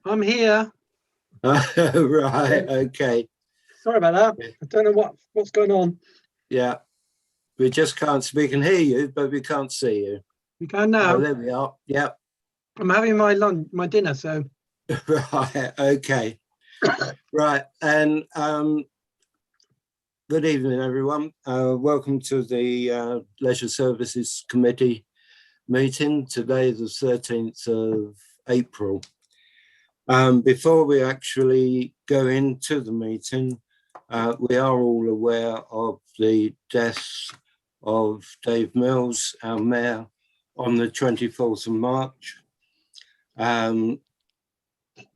I'm here. Right, okay. Sorry about that. I don't know what's going on. Yeah, we just can't, we can hear you, but we can't see you. You can now. Oh, there we are. Yep. I'm having my lunch, my dinner, so. Right, okay. Right, and good evening, everyone. Welcome to the Leisure Services Committee meeting today, the 13th of April. Before we actually go into the meeting, we are all aware of the death of Dave Mills, our mayor, on the 24th of March.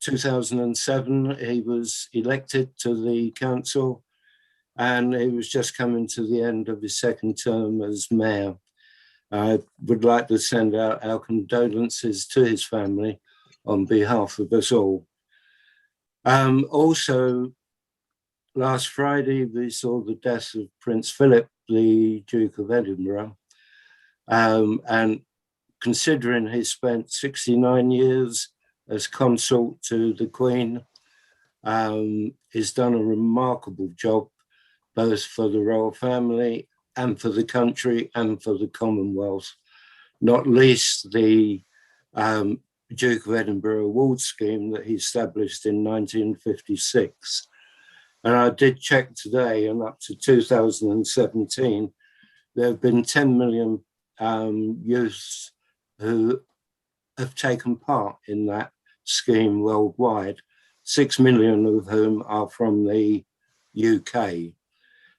2007, he was elected to the council and he was just coming to the end of his second term as mayor. I would like to send out our condolences to his family on behalf of us all. Also, last Friday, we saw the death of Prince Philip, the Duke of Edinburgh. And considering he spent 69 years as consort to the Queen, he's done a remarkable job, both for the royal family and for the country and for the Commonwealth, not least the Duke of Edinburgh Award Scheme that he established in 1956. And I did check today, and up to 2017, there have been 10 million youths who have taken part in that scheme worldwide, 6 million of whom are from the UK.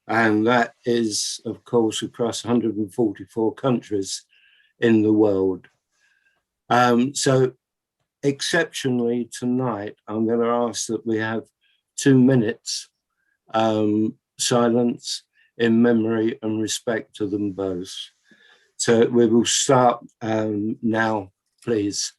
And that is, of course, across 144 countries in the world. So exceptionally tonight, I'm going to ask that we have 2 minutes silence in memory and respect to them both. So we will start now, please.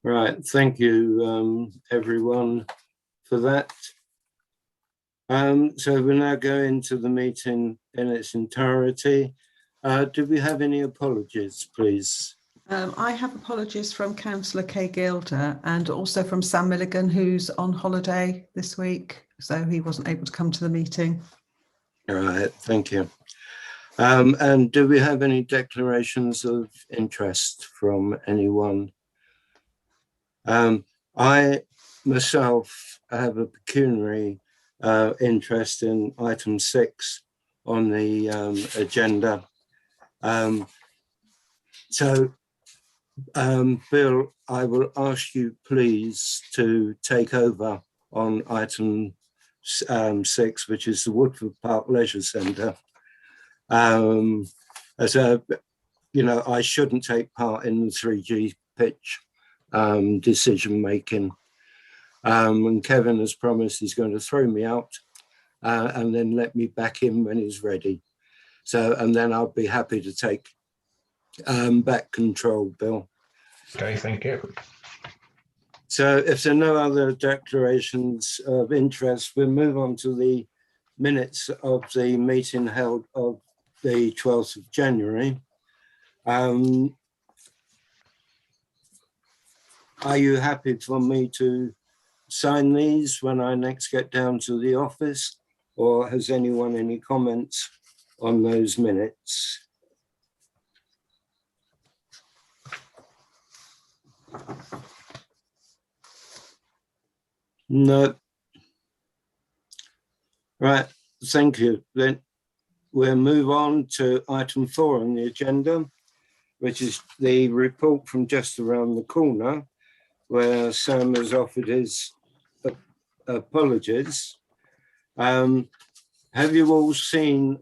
Right, thank you, everyone, for that. So we're now going to the meeting in its entirety. Do we have any apologies, please? I have apologies from Councillor Kay Gilder and also from Sam Milligan, who's on holiday this week, so he wasn't able to come to the meeting. All right, thank you. And do we have any declarations of interest from anyone? I myself have a pecuniary interest in item 6 on the agenda. Bill, I will ask you please to take over on item 6, which is the Woodford Park Leisure Centre. As a, I shouldn't take part in the 3G pitch decision making. And Kevin has promised he's going to throw me out and then let me back in when he's ready. So, and then I'll be happy to take back control, Bill. Okay, thank you. So if there are no other declarations of interest, we'll move on to the minutes of the meeting held of the 12th of January. Are you happy for me to sign these when I next get down to the office, or has anyone any comments on those minutes? No. Right, thank you. Then we'll move on to item 4 on the agenda, which is the report from just around the corner, where Sam has offered his apologies. Have you all seen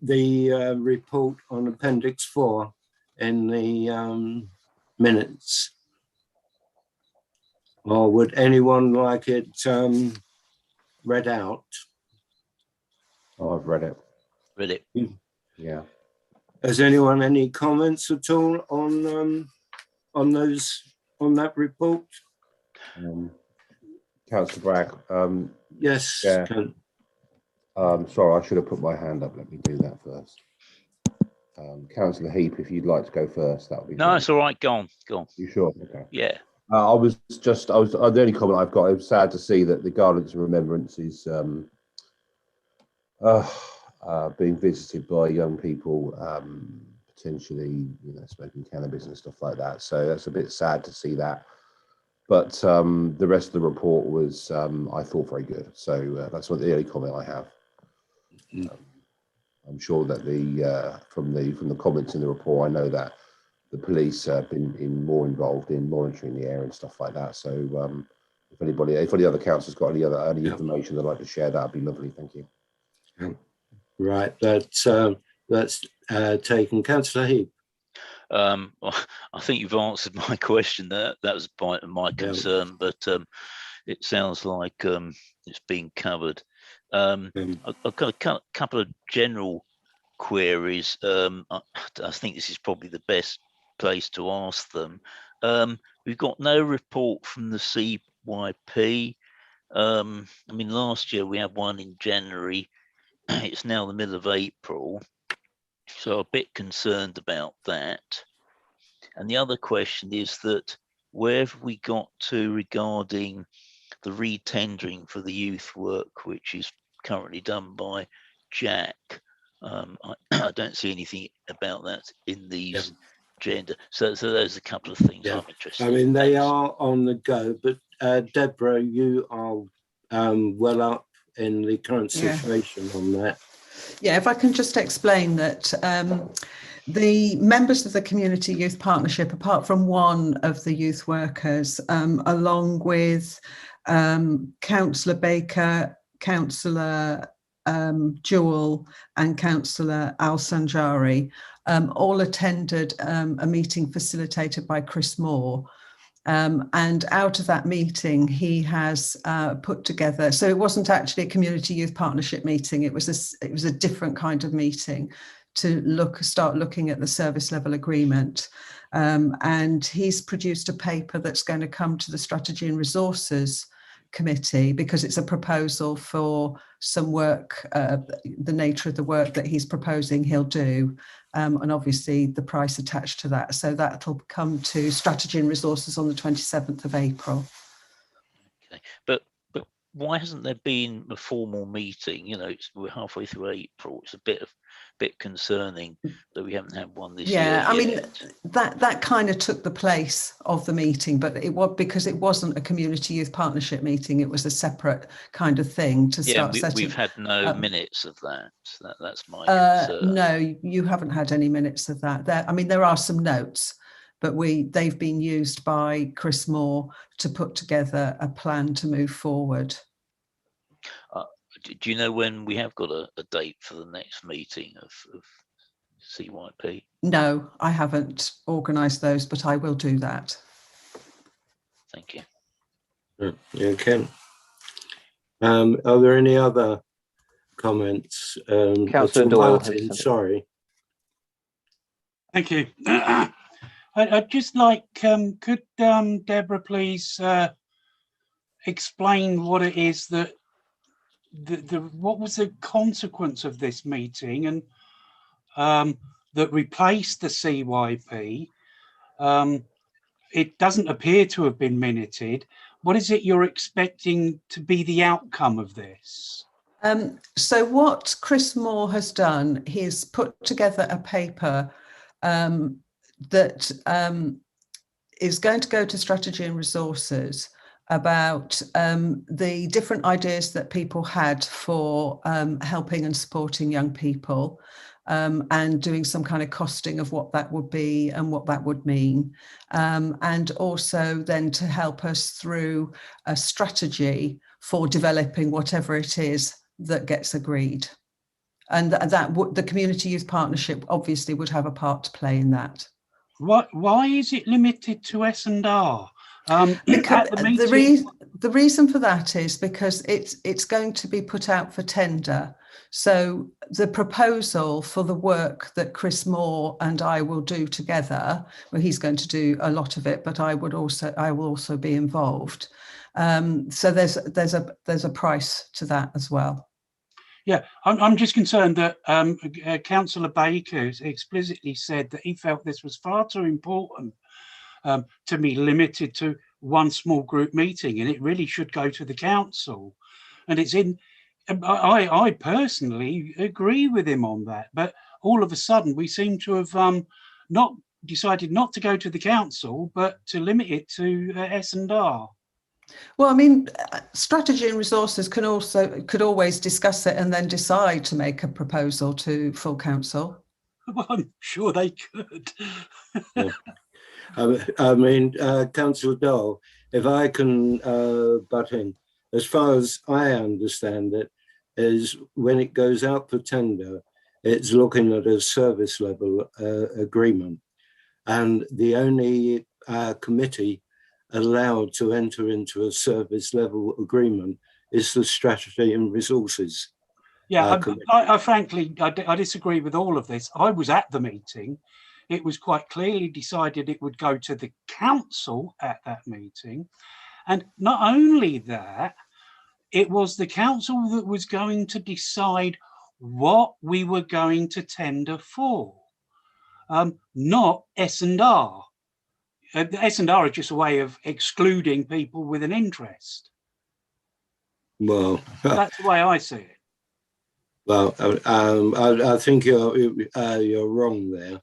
the report on Appendix 4 in the minutes? Or would anyone like it read out? Oh, I've read it. Read it. Yeah. Has anyone any comments at all on that report? Councillor Bragg, Yes. Yeah. Ken. sorry, I should have put my hand up. Let me do that first. Councillor Heap, if you'd like to go first, that would be No, great. it's all right. Go on. Go on. You sure? Okay. Yeah. The only comment I've got, it was sad to see that the Gardens of Remembrance is being visited by young people, potentially, smoking cannabis and stuff like that. So that's a bit sad to see that. But the rest of the report was, I thought, very good. So that's the only comment I have. I'm sure that from the comments in the report, I know that the police have been more involved in monitoring the area and stuff like that. So if any other councillors got any information they'd like to share, that'd be lovely. Thank you. Right, that's taken. Councillor Heap. Well, I think you've answered my question. That was part of my concern, but it sounds like it's being covered. I've got a couple of general queries. I think this is probably the best place to ask them. We've got no report from the CYP. I mean, last year we had one in January. It's now the middle of April, so a bit concerned about that. And the other question is that where have we got to regarding the re-tendering for the youth work, which is currently done by Jack? I don't see anything about that in these agenda. So there's a couple of things I'm interested in. I mean, they are on the go, but Deborah, you are well up in the current situation on that. Yeah, if I can just explain that the members of the Community Youth Partnership, apart from one of the youth workers, along with Councillor Baker, Councillor Jewell and Councillor Al-Sanjari, all attended a meeting facilitated by Chris Moore. And out of that meeting, he has put together, so it wasn't actually a Community Youth Partnership meeting, it was a different kind of meeting to start looking at the service level agreement. And he's produced a paper that's going to come to the Strategy and Resources Committee, because it's a proposal for some work, the nature of the work that he's proposing he'll do, and obviously the price attached to that. So that'll come to Strategy and Resources on the 27th of April. Okay, but why hasn't there been a formal meeting? We're halfway through April. It's a bit concerning that we haven't had one this year. Yeah, I mean, that kind of took the place of the meeting, but it was because it wasn't a Community Youth Partnership meeting. It was a separate kind of thing to start setting. We've had no minutes of that. That's my concern. No, you haven't had any minutes of that. There are some notes, but they've been used by Chris Moore to put together a plan to move forward. Do you know when we have got a date for the next meeting of CYP? No, I haven't organised those, but I will do that. Thank you. Okay. Are there any other comments? Councillor Doyle has Martin, something. sorry. Thank you. I'd just like, could Deborah please explain what it is that what was the consequence of this meeting and that replaced the CYP? It doesn't appear to have been minuted. What is it you're expecting to be the outcome of this? So what Chris Moore has done, he's put together a paper that is going to go to Strategy and Resources about the different ideas that people had for helping and supporting young people, and doing some kind of costing of what that would be and what that would mean. And also then to help us through a strategy for developing whatever it is that gets agreed. And the Community Youth Partnership obviously would have a part to play in that. Why is it limited to S&R? Because the reason for that is because it's going to be put out for tender. So the proposal for the work that Chris Moore and I will do together, well, he's going to do a lot of it, but I will also be involved. So there's a price to that as well. Yeah, I'm just concerned that Councillor Baker explicitly said that he felt this was far too important to be limited to one small group meeting, and it really should go to the council. And it's in. I personally agree with him on that, but all of a sudden we seem to have not decided not to go to the council, but to limit it to S&R. Well, I mean, Strategy and Resources could always discuss it and then decide to make a proposal to full council. Well, I'm sure they could. Yeah. I mean, Councillor Dole, if I can butt in, as far as I understand it, is when it goes out for tender, it's looking at a service level agreement. And the only committee allowed to enter into a service level agreement is the Strategy and Resources. Yeah, I frankly, I disagree with all of this. I was at the meeting. It was quite clearly decided it would go to the council at that meeting. And not only that, it was the council that was going to decide what we were going to tender for, not S&R. S&R is just a way of excluding people with an interest. Well, that's the way I see it. Well, I think you're wrong there.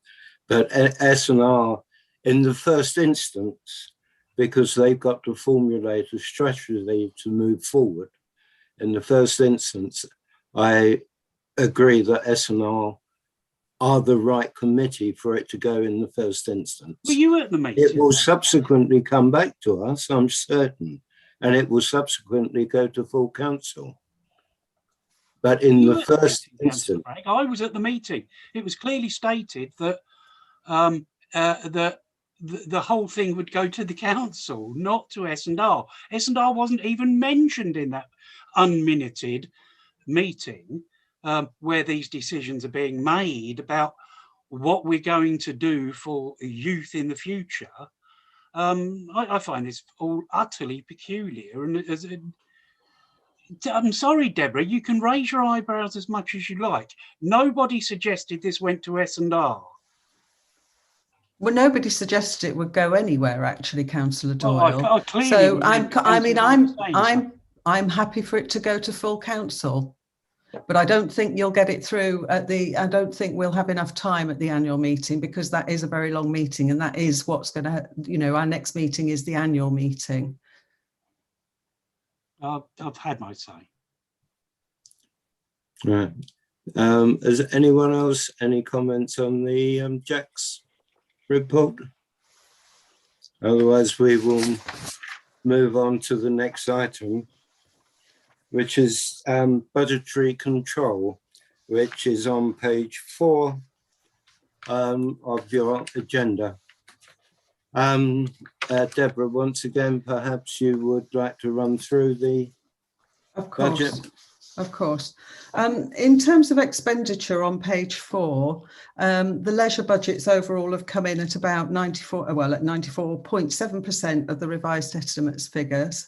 But S&R, in the first instance, because they've got to formulate a strategy to move forward, in the first instance, I agree that S&R are the right committee for it to go in the first instance. Were you at the meeting? It will subsequently come back to us, I'm certain, and it will subsequently go to full council. But in the first instance, I was at the meeting. It was clearly stated that the whole thing would go to the council, not to S&R. S&R wasn't even mentioned in that unminuted meeting where these decisions are being made about what we're going to do for youth in the future. I find this all utterly peculiar. And I'm sorry, Deborah, you can raise your eyebrows as much as you like. Nobody suggested this went to S&R. Well, nobody suggested it would go anywhere, actually, Councillor Doyle. Well, so I'm happy for it to go to full council, but I don't think you'll get it through at the. I don't think we'll have enough time at the annual meeting, because that is a very long meeting, and that is what's going to. Our next meeting is the annual meeting. I've had my say. Right. Has anyone else any comments on the Jack's report? Otherwise, we will move on to the next item, which is budgetary control, which is on page 4 of your agenda. Deborah, once again, perhaps you would like to run through the Of course. budget. Of course. In terms of expenditure on page 4, the leisure budgets overall have come in at about 94.7% of the revised estimates figures.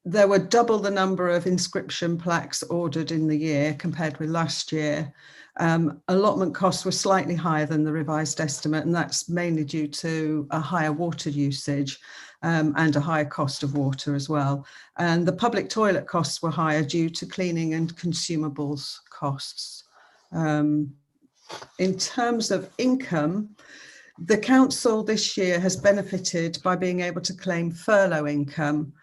There were double the number of inscription plaques ordered in the year compared with last year. Allotment costs were slightly higher than the revised estimate, and that's mainly due to a higher water usage and a higher cost of water as well. And the public toilet costs were higher due to cleaning and consumables costs. In terms of income, the council this year has benefited by being able to claim furlough income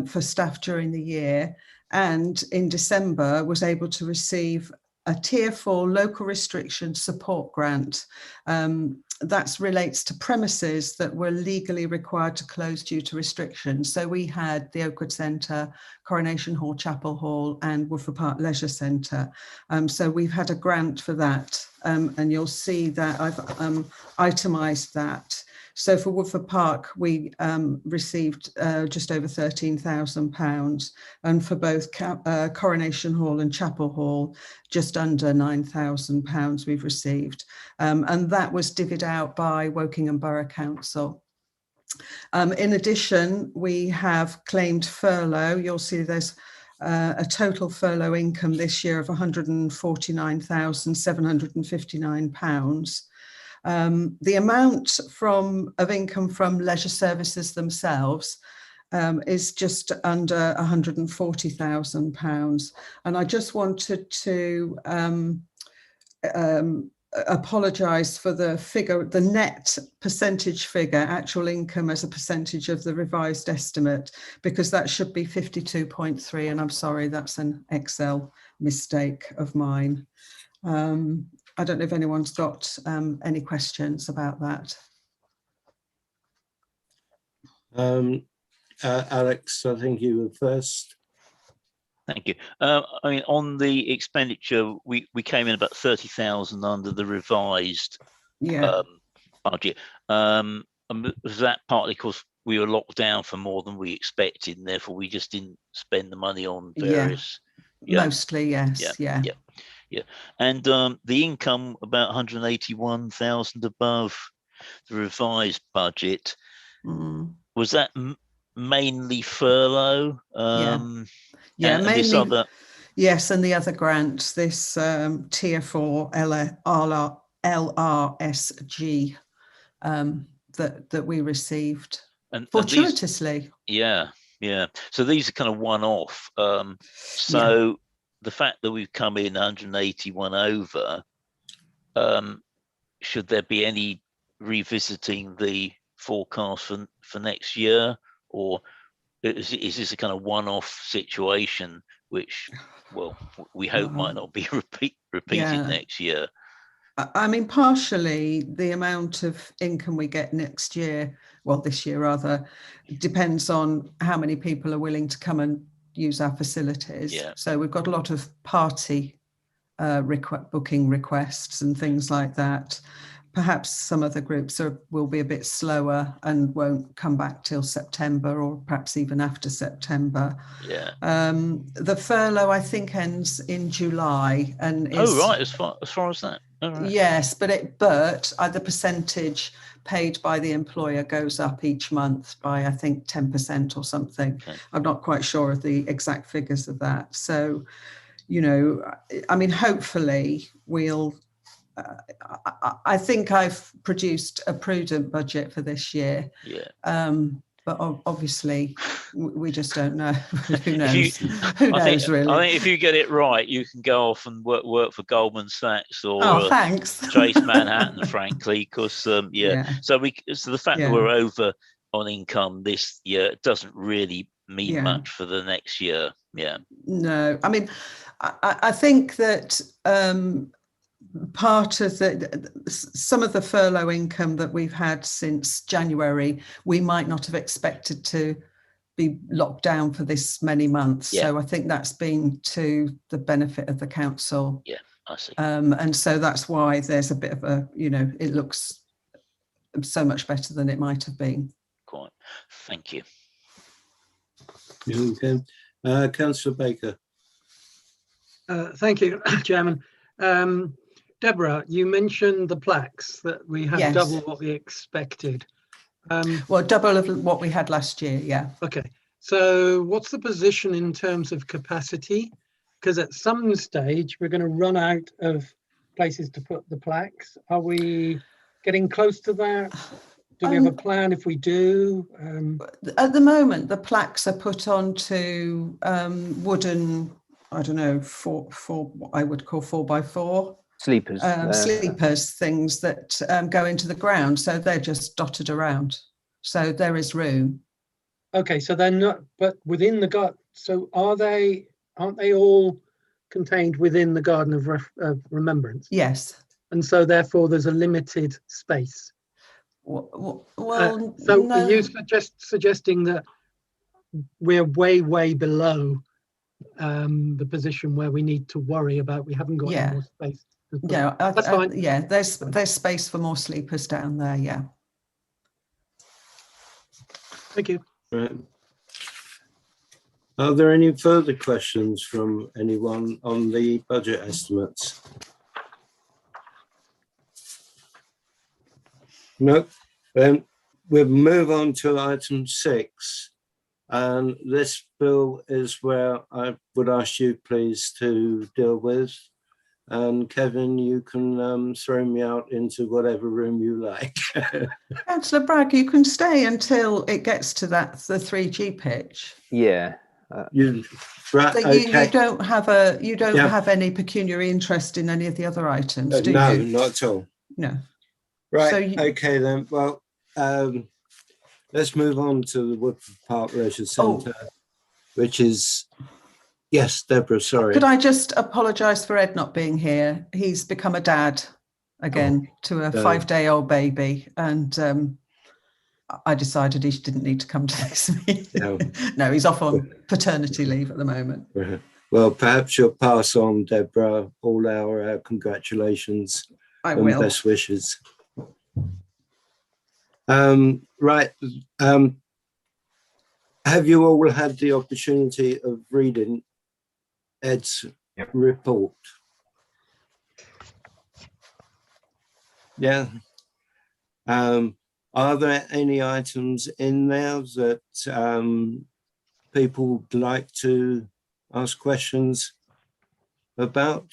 for staff during the year, and in December was able to receive a Tier 4 local restriction support grant. That relates to premises that were legally required to close due to restrictions. So we had the Oakwood Centre, Coronation Hall, Chapel Hall and Woodford Park Leisure Centre. So we've had a grant for that, and you'll see that I've itemised that. So for Woodford Park, we received just over £13,000, and for both Coronation Hall and Chapel Hall, just under £9,000 we've received. And that was divvied out by Wokingham Borough Council. In addition, we have claimed furlough. You'll see there's a total furlough income this year of £149,759. The amount of income from leisure services themselves is just under £140,000. And I just wanted to apologise for the figure, the net percentage figure, actual income as a percentage of the revised estimate, because that should be 52.3. And I'm sorry, that's an Excel mistake of mine. I don't know if anyone's got any questions about that. Alex, I think you were first. Thank you. I mean, on the expenditure, we came in about 30,000 under the revised budget. Was that partly because we were locked down for more than we expected, and therefore we just didn't spend the money on various? Mostly, yes. Yeah. And the income about 181,000 above the revised budget. Was that mainly furlough? Mainly. Yes, and the other grant, this Tier 4 LRSG that we received fortuitously. Yeah. So these are kind of one-off. The fact that we've come in 181 over, should there be any revisiting the forecast for next year, or is this a kind of one-off situation which, well, we hope might not be repeated next year? I mean, partially the amount of income we get next year, well, this year rather, depends on how many people are willing to come and use our facilities. So we've got a lot of party booking requests and things like that. Perhaps some other groups will be a bit slower and won't come back till September, or perhaps even after September. The furlough, I think, ends in July, and as far as that. Right. Yes, but the percentage paid by the employer goes up each month by, I think, 10% or something. Okay. I'm not quite sure of the exact figures of that. So, I mean, hopefully we'll. I think I've produced a prudent budget for this year. But obviously, we just don't know. Who knows? Who knows, really? I think if you get it right, you can go off and work for Goldman Sachs or thanks. Chase Manhattan, frankly, because So the fact that we're over on income this year doesn't really mean much for the next year. No, I mean, I think that. Part of some of the furlough income that we've had since January, we might not have expected to be locked down for this many months. Yeah. So I think that's been to the benefit of the council. Yeah, I see. And so that's why there's a bit of a, it looks so much better than it might have been. Quite. Thank you. Okay. Councillor Baker. Thank you, Chairman. Deborah, you mentioned the plaques that we had Yes. double what we expected. Well, double of what we had last year, yeah. Okay, so what's the position in terms of capacity? Because at some stage we're going to run out of places to put the plaques. Are we getting close to that? Do we have a plan if we do? At the moment, the plaques are put onto wooden, I don't know, four what I would call 4x4 Sleepers. sleepers, things that go into the ground. So they're just dotted around. So there is room. Okay, so they're not, but within the garden. So aren't they all contained within the Garden of Remembrance? Yes. And so therefore there's a limited space. Well, So no. are you suggesting that we're way below the position where we need to worry about we haven't got any more space? Yeah, That's fine. yeah, there's space for more sleepers down there, yeah. Thank you. Right. Are there any further questions from anyone on the budget estimates? No, then we'll move on to item 6. And this, Bill, is where I would ask you please to deal with. And Kevin, you can throw me out into whatever room you like. Councillor Bragg, you can stay until it gets to the 3G pitch. Yeah. Right, So okay. you don't have any pecuniary interest in any of the other items, do No, you? not at all. No. Right, So okay then. Well, let's move on to the Woodford Park Leisure Centre, which is, yes, Deborah, sorry. Could I just apologise for Ed not being here? He's become a dad again to a 5-day-old baby, and I decided he didn't need to come to this meeting. No, he's off on paternity leave at the moment. Well, perhaps you'll pass on, Deborah, all our congratulations and will. best wishes. Right. Have you all had the opportunity of reading Ed's report? Yeah. Are there any items in there that people would like to ask questions about?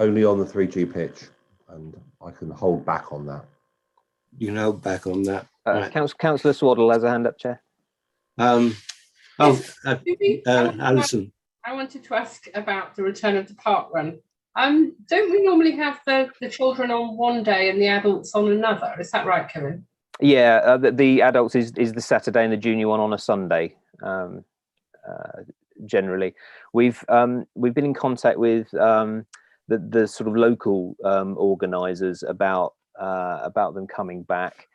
Only on the 3G pitch, and I can hold back on that. You can hold back on that. Right. Councillor Swaddle has a hand up, Chair. Alison. I wanted to ask about the return of the park run. Don't we normally have the children on one day and the adults on another? Is that right, Kevin? Yeah, the adults is the Saturday and the junior one on a Sunday. Generally, we've been in contact with the sort of local organisers about them coming back,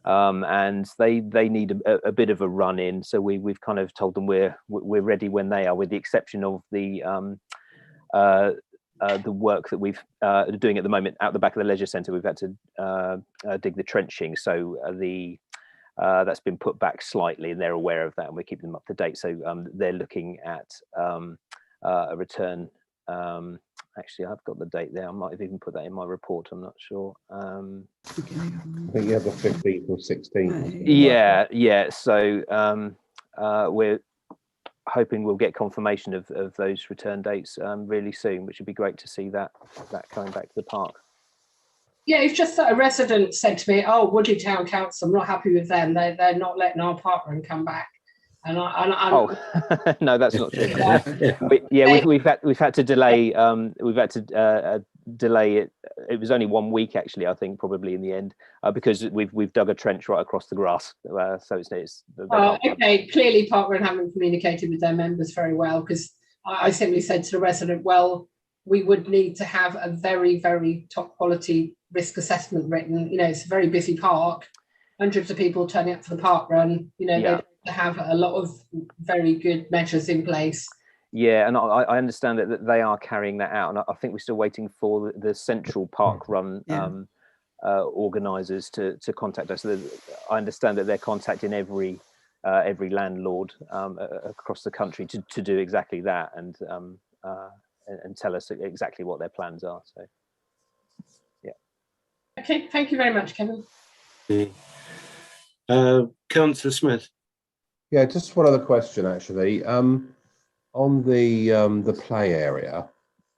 and they need a bit of a run in. So we've kind of told them we're ready when they are, with the exception of the work that we've doing at the moment out the back of the leisure centre. We've had to dig the trenching, so that's been put back slightly, and they're aware of that, and we're keeping them up to date. So they're looking at a return. Actually, I've got the date there. I might have even put that in my report. I'm not sure. I think you have the 15th or 16th. Yeah. So we're hoping we'll get confirmation of those return dates really soon, which would be great to see that coming back to the park. Yeah, it's just that a resident said to me, "Oh, Woodley Town Council, I'm not happy with them. They're not letting our park run come back." And no, that's not true. Yeah. We've had to delay. We've had to delay it. It was only 1 week, actually. I think probably in the end, because we've dug a trench right across the grass. So it's. Okay. Clearly, Parkrun haven't communicated with their members very well, because I simply said to the resident, "Well, we would need to have a very, very top quality risk assessment written. It's a very busy park, hundreds of people turning up for the park run. They have to have a lot of very good measures in place. Yeah, and I understand that they are carrying that out, and I think we're still waiting for the central park run organisers to contact us. I understand that they're contacting every landlord across the country to do exactly that, and tell us exactly what their plans are. So, yeah. Okay, thank you very much, Kevin. Councillor Smith. Yeah, just one other question actually. On the play area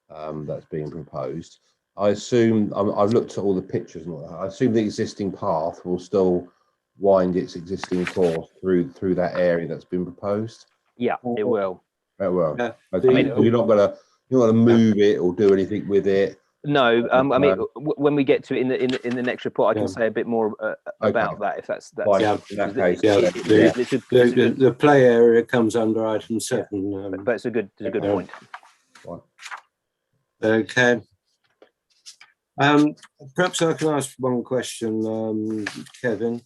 that's being proposed, I assume I've looked at all the pictures and all that. I assume the existing path will still wind its existing course through that area that's been proposed. Yeah, it will. It will. Yeah. Okay. I mean, you're not gonna move it or do anything with it. No, I mean, when we get to it in the next report, I can say a bit more about that. If that's In that case, the play area comes under item 7. But it's a good point. Okay. Perhaps I can ask one question, Kevin.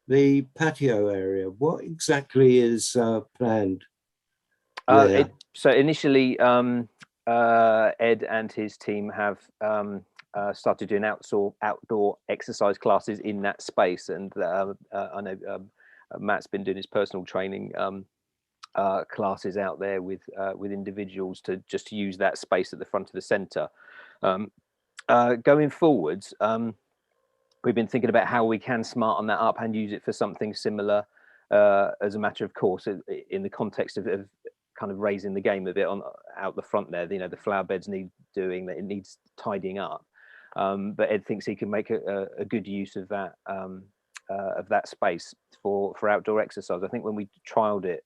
The patio area, what exactly is planned? So initially, Ed and his team have started doing outdoor exercise classes in that space, and I know Matt's been doing his personal training classes out there with individuals to just use that space at the front of the centre. Going forwards, we've been thinking about how we can smarten that up and use it for something similar, as a matter of course, in the context of kind of raising the game a bit out the front there. The flower beds need doing, that it needs tidying up, but Ed thinks he can make a good use of that space for outdoor exercise. I think when we trialed it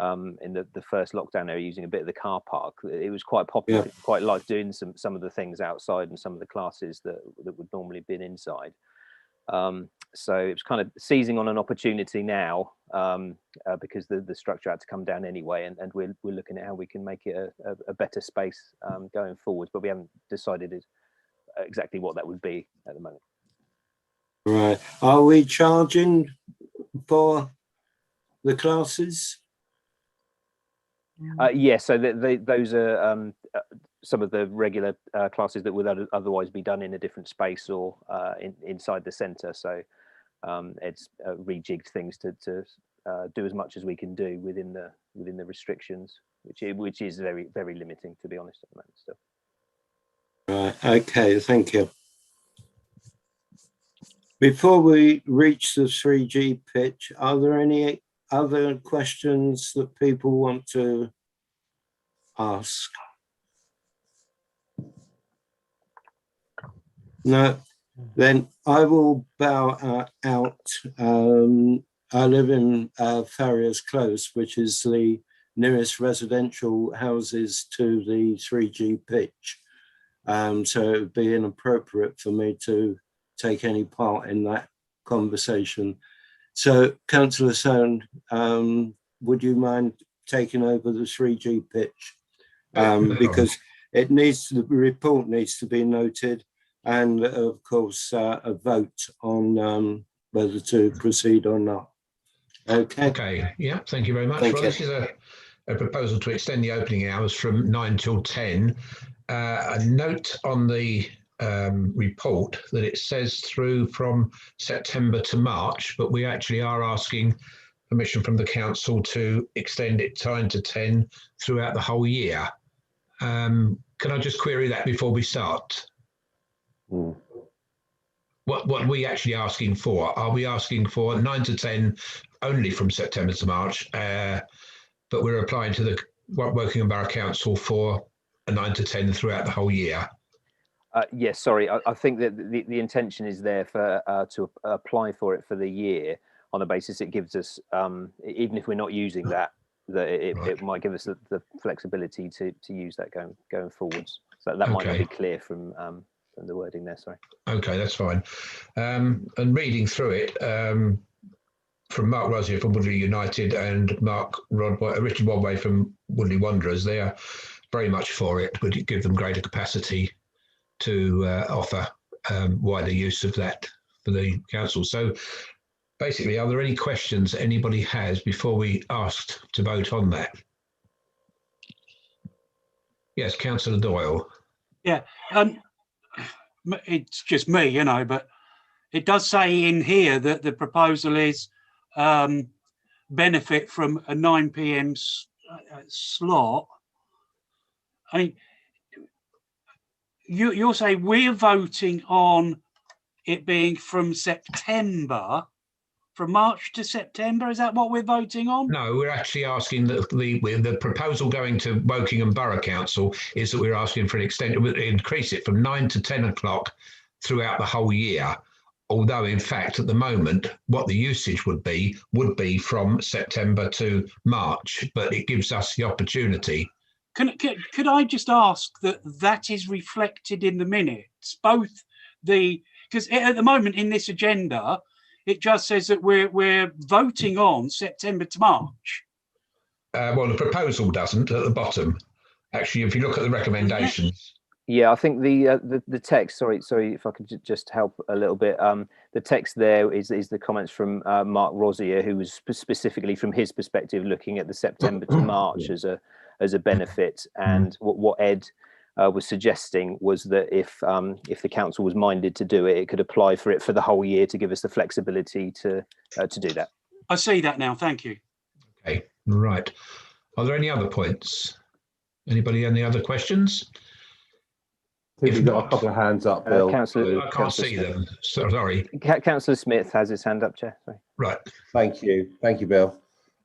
in the first lockdown area using a bit of the car park, it was quite popular. People quite liked doing some of the things outside and some of the classes that would normally been inside. So it's kind of seizing on an opportunity now, because the structure had to come down anyway, and we're looking at how we can make it a better space going forward, but we haven't decided exactly what that would be at the moment. Right. Are we charging for the classes? Yes, so those are some of the regular classes that would otherwise be done in a different space or inside the centre. So it's rejigged things to do as much as we can do within the restrictions, which is very, very limiting, to be honest, at the moment still. Right. Okay. Thank you. Before we reach the 3G pitch, are there any other questions that people want to ask? No, then I will bow out. I live in Farriers Close, which is the nearest residential houses to the 3G pitch. So it would be inappropriate for me to take any part in that conversation. So, Councillor Sound, would you mind taking over the 3G pitch? Because the report needs to be noted, and of course a vote on whether to proceed or not. Okay. Okay. Yeah. Thank you very much. Well, this is a proposal to extend the opening hours from 9 till 10. A note on the report that it says through from September to March, but we actually are asking permission from the council to extend it 9 to 10 throughout the whole year. Can I just query that before we start? What are we actually asking for? Are we asking for 9 to 10 only from September to March, but we're applying to the Wokingham Borough Council for a 9 to 10 throughout the whole year? Yes, sorry. I think that the intention is there for to apply for it for the year on the basis it gives us, even if we're not using that, it might give us the flexibility to use that going forwards. So that might not be clear from the wording there. Sorry. Okay, that's fine. And reading through it, from Mark Rosier from Woodley United and Richard Rodway from Woodley Wanderers, they are very much for it. Would give them greater capacity to offer wider use of that for the council. So basically, are there any questions anybody has before we asked to vote on that? Yes, Councillor Doyle. Yeah, it's just me, you know, but it does say in here that the proposal is benefit from a 9 p.m. slot. I mean, you'll say we're voting on it being from September, from March to September. Is that what we're voting on? No, we're actually asking the proposal going to Wokingham Borough Council is that we're asking for an extension, increase it from 9 to 10 o'clock throughout the whole year. Although, in fact, at the moment, what the usage would be from September to March, but it gives us the opportunity. Could I just ask that is reflected in the minutes, both because at the moment in this agenda, it just says that we're voting on September to March. Well, the proposal doesn't at the bottom. Actually, if you look at the recommendations. Yeah, I think the text. Sorry, if I could just help a little bit. The text there is the comments from Mark Rosier, who was specifically from his perspective looking at the September to March as a benefit, and what Ed was suggesting was that if the council was minded to do it, it could apply for it for the whole year to give us the flexibility to do that. I see that now. Thank you. Okay, right. Are there any other points? Anybody? Any other questions? We've got a couple of hands up, Bill. I can't see them. So sorry. Councillor Smith has his hand up, Chair. Sorry. Right. Thank you, Bill.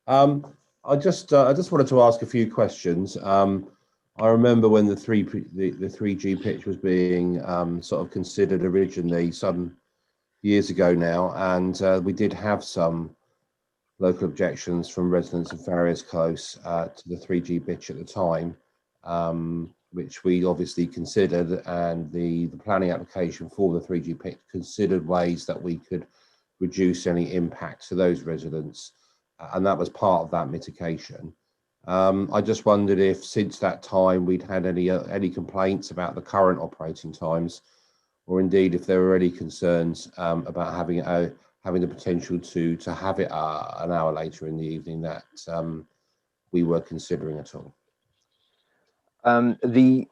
I just wanted to ask a few questions. I remember when the 3G pitch was being sort of considered originally some years ago now, and we did have some local objections from residents of Farriers Close to the 3G pitch at the time, which we obviously considered, and the planning application for the 3G pitch considered ways that we could reduce any impact to those residents, and that was part of that mitigation. I just wondered if since that time we'd had any complaints about the current operating times, or indeed if there were any concerns about having the potential to have it an hour later in the evening that we were considering at all.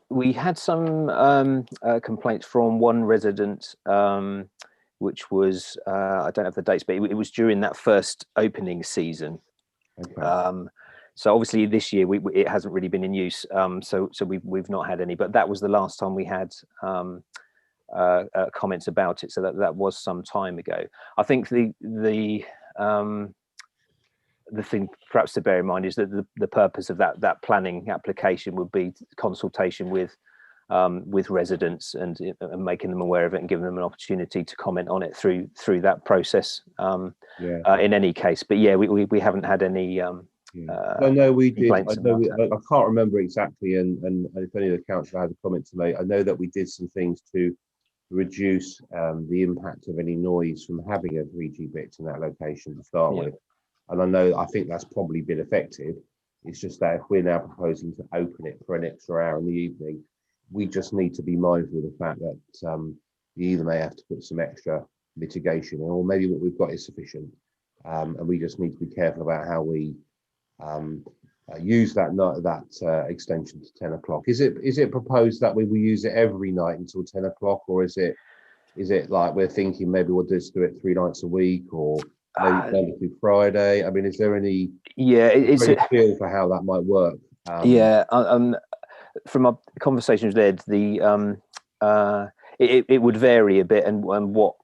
We had some complaints from one resident, which was I don't have the dates, but it was during that first opening season. Okay. So obviously this year it hasn't really been in use, so we've not had any. But that was the last time we had comments about it. So that was some time ago. I think the thing perhaps to bear in mind is that the purpose of that planning application would be consultation with residents and making them aware of it and giving them an opportunity to comment on it through that process. In any case, but yeah, we haven't had any. I know we did. I can't remember exactly, and if any of the council has a comment to make, I know that we did some things to reduce the impact of any noise from having a 3G bit in that location to start with. And I think that's probably been effective. It's just that if we're now proposing to open it for an extra hour in the evening, we just need to be mindful of the fact that you either may have to put some extra mitigation in, or maybe what we've got is sufficient. And we just need to be careful about how we use that extension to 10 o'clock. Is it proposed that we will use it every night until 10 o'clock, or is it like we're thinking maybe we'll just do it 3 nights a week, or maybe Monday through Friday? I mean, is there any feel for how that might work? From our conversations with Ed, it would vary a bit, and what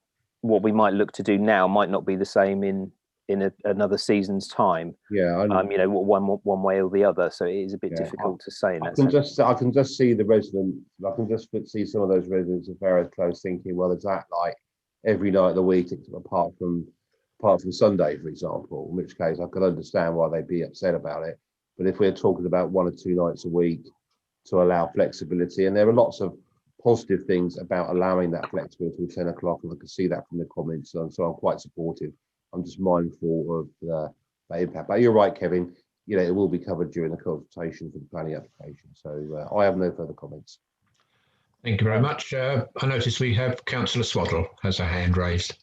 we might look to do now might not be the same in another season's time. One way or the other. So it is a bit difficult to say. I can just see the resident. I can just see some of those residents of Farriers Close thinking, well, is that like every night of the week, apart from Sunday, for example? In which case, I could understand why they'd be upset about it. But if we're talking about 1 or 2 nights a week to allow flexibility, and there are lots of positive things about allowing that flexibility at 10 o'clock, and I can see that from the comments, so I'm quite supportive. I'm just mindful of the impact. But you're right, Kevin. you know, it will be covered during the consultation for the planning application. So I have no further comments. Thank you very much. I notice we have Councillor Swaddle has a hand raised.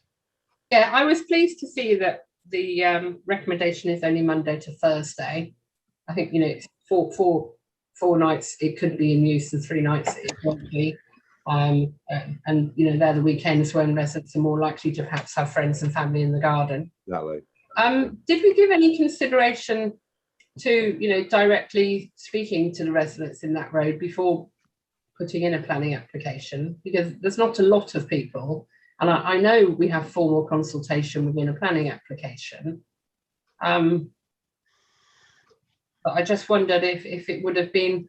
Yeah, I was pleased to see that the recommendation is only Monday to Thursday. I think, you know, it's four nights it could be in use and 3 nights it won't be. And you know, they're the weekends when residents are more likely to perhaps have friends and family in the garden. That way. Did we give any consideration to, you know, directly speaking to the residents in that road before putting in a planning application? Because there's not a lot of people, and I know we have formal consultation within a planning application. But I just wondered if it would have been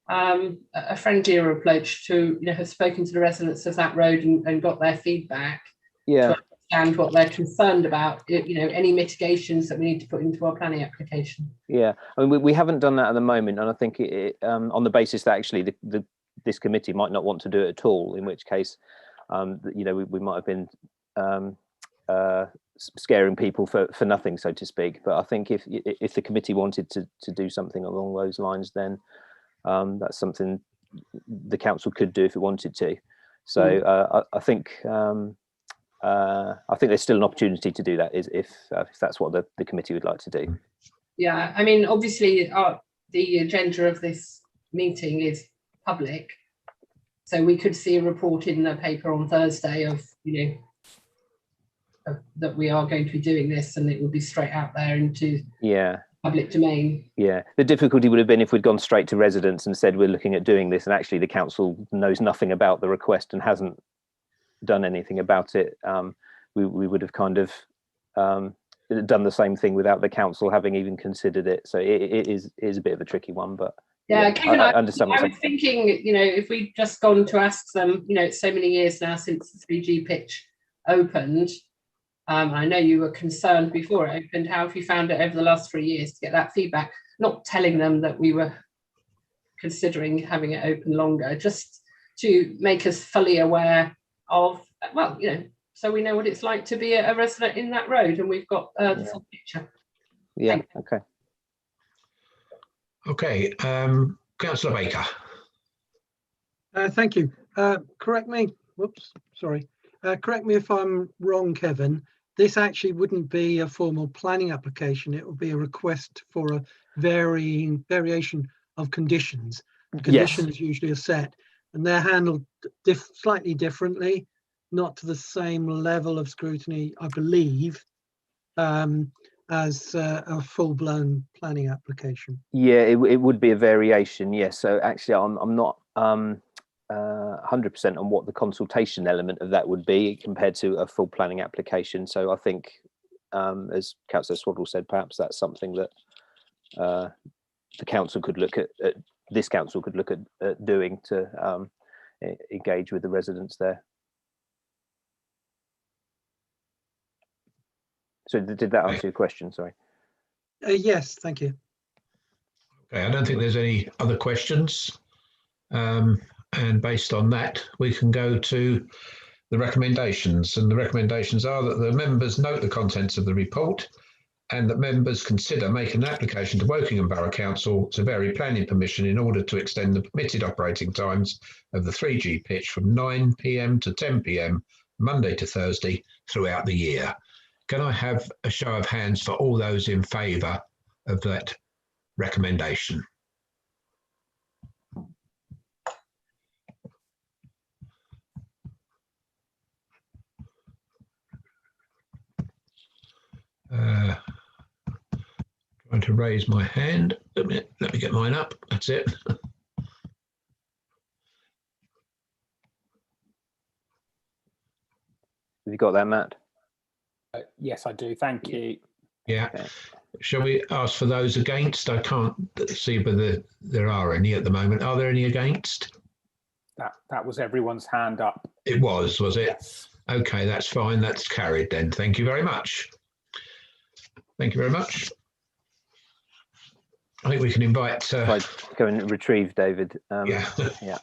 a friendlier approach to, you know, have spoken to the residents of that road and got their feedback. Yeah. To understand what they're concerned about, you know, any mitigations that we need to put into our planning application. Yeah, I mean, we haven't done that at the moment, and I think on the basis that actually this committee might not want to do it at all, in which case, you know, we might have been scaring people for nothing, so to speak. But I think if the committee wanted to do something along those lines, then that's something the council could do if it wanted to. So I think there's still an opportunity to do that, if that's what the committee would like to do. Yeah, I mean, obviously, the agenda of this meeting is public, so we could see a report in the paper on Thursday of, you know, that we are going to be doing this, and it will be straight out there into public domain. Yeah, the difficulty would have been if we'd gone straight to residents and said we're looking at doing this, and actually the council knows nothing about the request and hasn't done anything about it. We would have kind of done the same thing without the council having even considered it. So it is a bit of a tricky one, but yeah, I understand. I was thinking, you know, if we'd just gone to ask them, you know, it's so many years now since the 3G pitch opened. I know you were concerned before it opened. How have you found it over the last 3 years to get that feedback? Not telling them that we were considering having it open longer, just to make us fully aware of, well, you know, so we know what it's like to be a resident in that road, and we've got the full picture. Yeah. Okay. Okay, Councillor Baker. Thank you. Correct me. Whoops. Sorry. Correct me if I'm wrong, Kevin. This actually wouldn't be a formal planning application. It would be a request for a variation of conditions. Conditions usually are set, and they're handled slightly differently, not to the same level of scrutiny, I believe, as a full-blown planning application. Yeah, it would be a variation. Yes. So actually, I'm not 100% on what the consultation element of that would be compared to a full planning application. So I think, as Councillor Swaddle said, perhaps that's something that the council could look at. This council could look at doing to engage with the residents there. So did that answer your question? Sorry. Yes, thank you. Okay, I don't think there's any other questions. And based on that, we can go to the recommendations. And the recommendations are that the members note the contents of the report, and that members consider making an application to Wokingham Borough Council to vary planning permission in order to extend the permitted operating times of the 3G pitch from 9 PM to 10 PM, Monday to Thursday, throughout the year. Can I have a show of hands for all those in favour of that recommendation? Trying to raise my hand. A minute, let me get mine up. That's it. Have you got that, Matt? Yes, I do. Thank you. Yeah. Okay. Shall we ask for those against? I can't see whether there are any at the moment. Are there any against? That was everyone's hand up. It was it? Yes. Okay, that's fine. That's carried then. Thank you very much. Thank you very much. I think we can invite. If I go and retrieve David. Yeah. Yeah.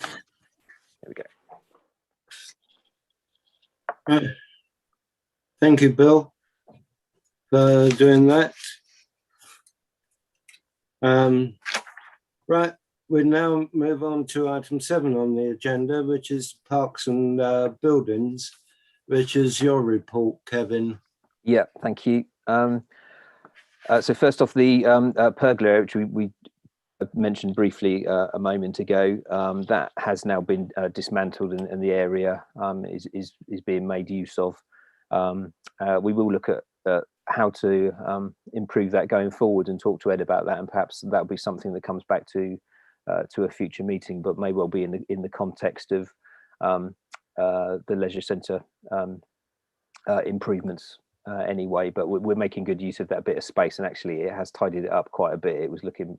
There we go. Right. Thank you, Bill, for doing that. Right, we now move on to item 7 on the agenda, which is parks and buildings, which is your report, Kevin. Yeah, thank you. So first off, the pergola area, which we mentioned briefly a moment ago, that has now been dismantled, and the area is being made use of. We will look at how to improve that going forward and talk to Ed about that, and perhaps that'll be something that comes back to a future meeting, but may well be in the context of the leisure centre improvements anyway. But we're making good use of that bit of space, and actually it has tidied it up quite a bit. It was looking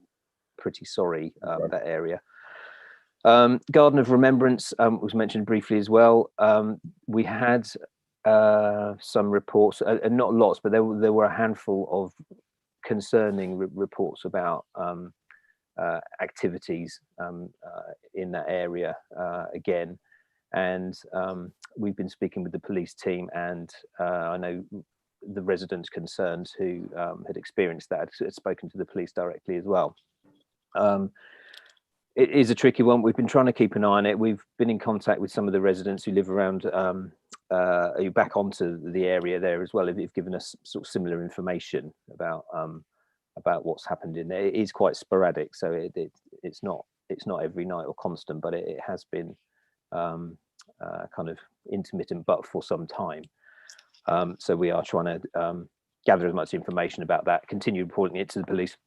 pretty sorry, that area. Garden of Remembrance was mentioned briefly as well. We had some reports, and not lots, but there were a handful of concerning reports about activities in that area again, and we've been speaking with the police team, and I know the residents concerned who had experienced that had spoken to the police directly as well. It is a tricky one. We've been trying to keep an eye on it. We've been in contact with some of the residents who live around back onto the area there as well. They've given us sort of similar information about what's happened in there. It is quite sporadic, so it's not every night or constant, but it has been kind of intermittent, but for some time. So we are trying to gather as much information about that, continue reporting it to the police,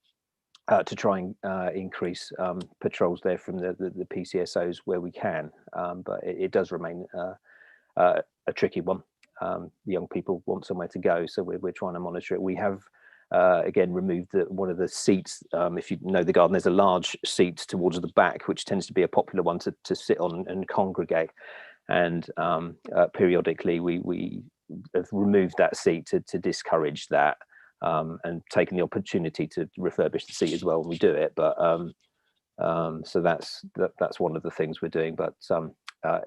to try and increase patrols there from the PCSOs where we can, but it does remain a tricky one. The young people want somewhere to go, so we're trying to monitor it. We have again removed one of the seats. If you know the garden, there's a large seat towards the back, which tends to be a popular one to sit on and congregate, and periodically we have removed that seat to discourage that. And taking the opportunity to refurbish the seat as well when we do it, but so that's one of the things we're doing, but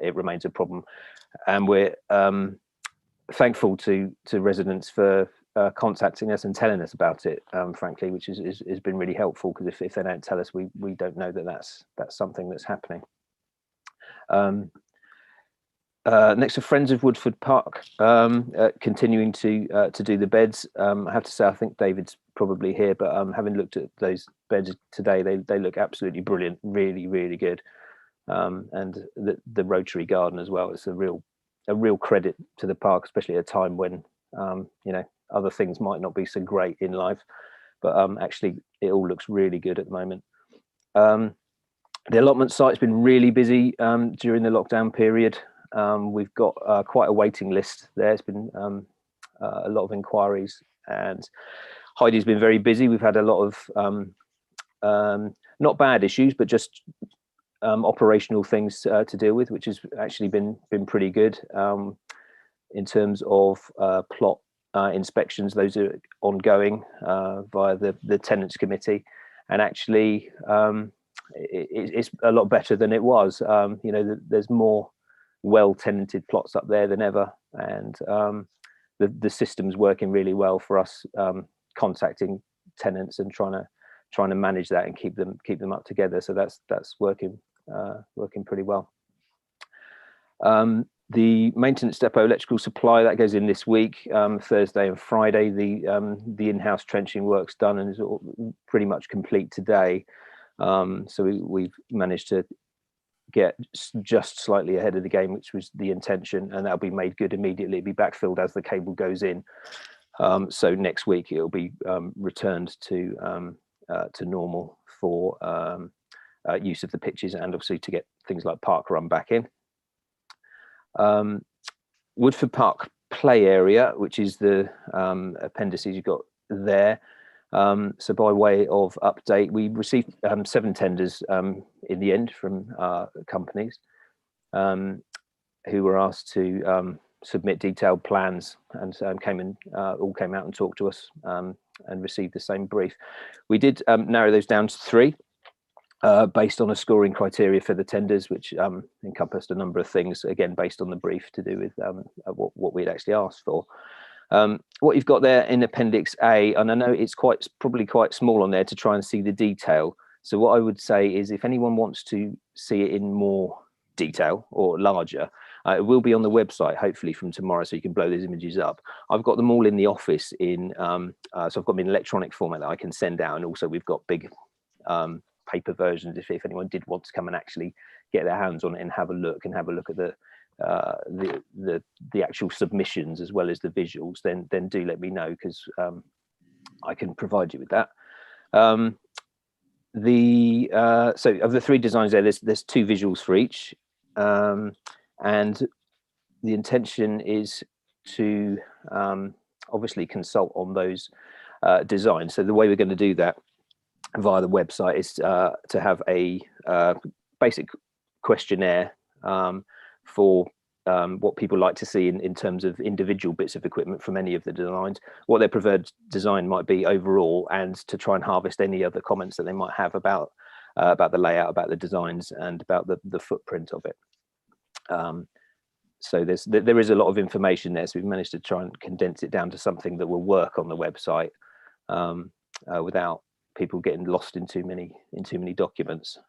it remains a problem, and we're thankful to residents for contacting us and telling us about it, frankly, which has been really helpful, because if they don't tell us, we don't know that's something that's happening. Next to Friends of Woodford Park, continuing to do the beds. I have to say, I think David's probably here, but having looked at those beds today, they look absolutely brilliant, really, really good. And the Rotary Garden as well. It's a real credit to the park, especially at a time when other things might not be so great in life, but actually it all looks really good at the moment. The allotment site's been really busy during the lockdown period. We've got quite a waiting list there. It's been a lot of inquiries, and Heidi's been very busy. We've had a lot of not bad issues, but just operational things to deal with, which has actually been pretty good. In terms of plot inspections, those are ongoing via the tenants committee, and actually it's a lot better than it was. There's more well-tenanted plots up there than ever, and the system's working really well for us, contacting tenants and trying to manage that and keep them up together. So that's working pretty well. The maintenance depot electrical supply, that goes in this week, Thursday and Friday. The in-house trenching work's done and is pretty much complete today. So we've managed to get just slightly ahead of the game, which was the intention, and that'll be made good immediately. It'll be backfilled as the cable goes in. So next week it'll be returned to normal for use of the pitches, and obviously to get things like park run back in. Woodford Park play area, which is the appendices you've got there. So by way of update, we received 7 tenders in the end from companies who were asked to submit detailed plans, and all came out and talked to us and received the same brief. We did narrow those down to 3. based on a scoring criteria for the tenders, which encompassed a number of things, again, based on the brief to do with what we'd actually asked for. What you've got there in Appendix A, and I know it's probably quite small on there to try and see the detail. So what I would say is if anyone wants to see it in more detail or larger, it will be on the website, hopefully from tomorrow, so you can blow these images up. I've got them all in the office so I've got them in electronic format that I can send out. And also we've got big paper versions if anyone did want to come and actually get their hands on it and have a look at the actual submissions as well as the visuals, then do let me know, because I can provide you with that. So of the 3 designs there's 2 visuals for each, and the intention is to obviously consult on those designs. So the way we're going to do that via the website is to have a basic questionnaire for what people like to see in terms of individual bits of equipment from any of the designs, what their preferred design might be overall, and to try and harvest any other comments that they might have about the layout, about the designs, and about the footprint of it. So there is a lot of information there, so we've managed to try and condense it down to something that will work on the website without people getting lost in too many documents.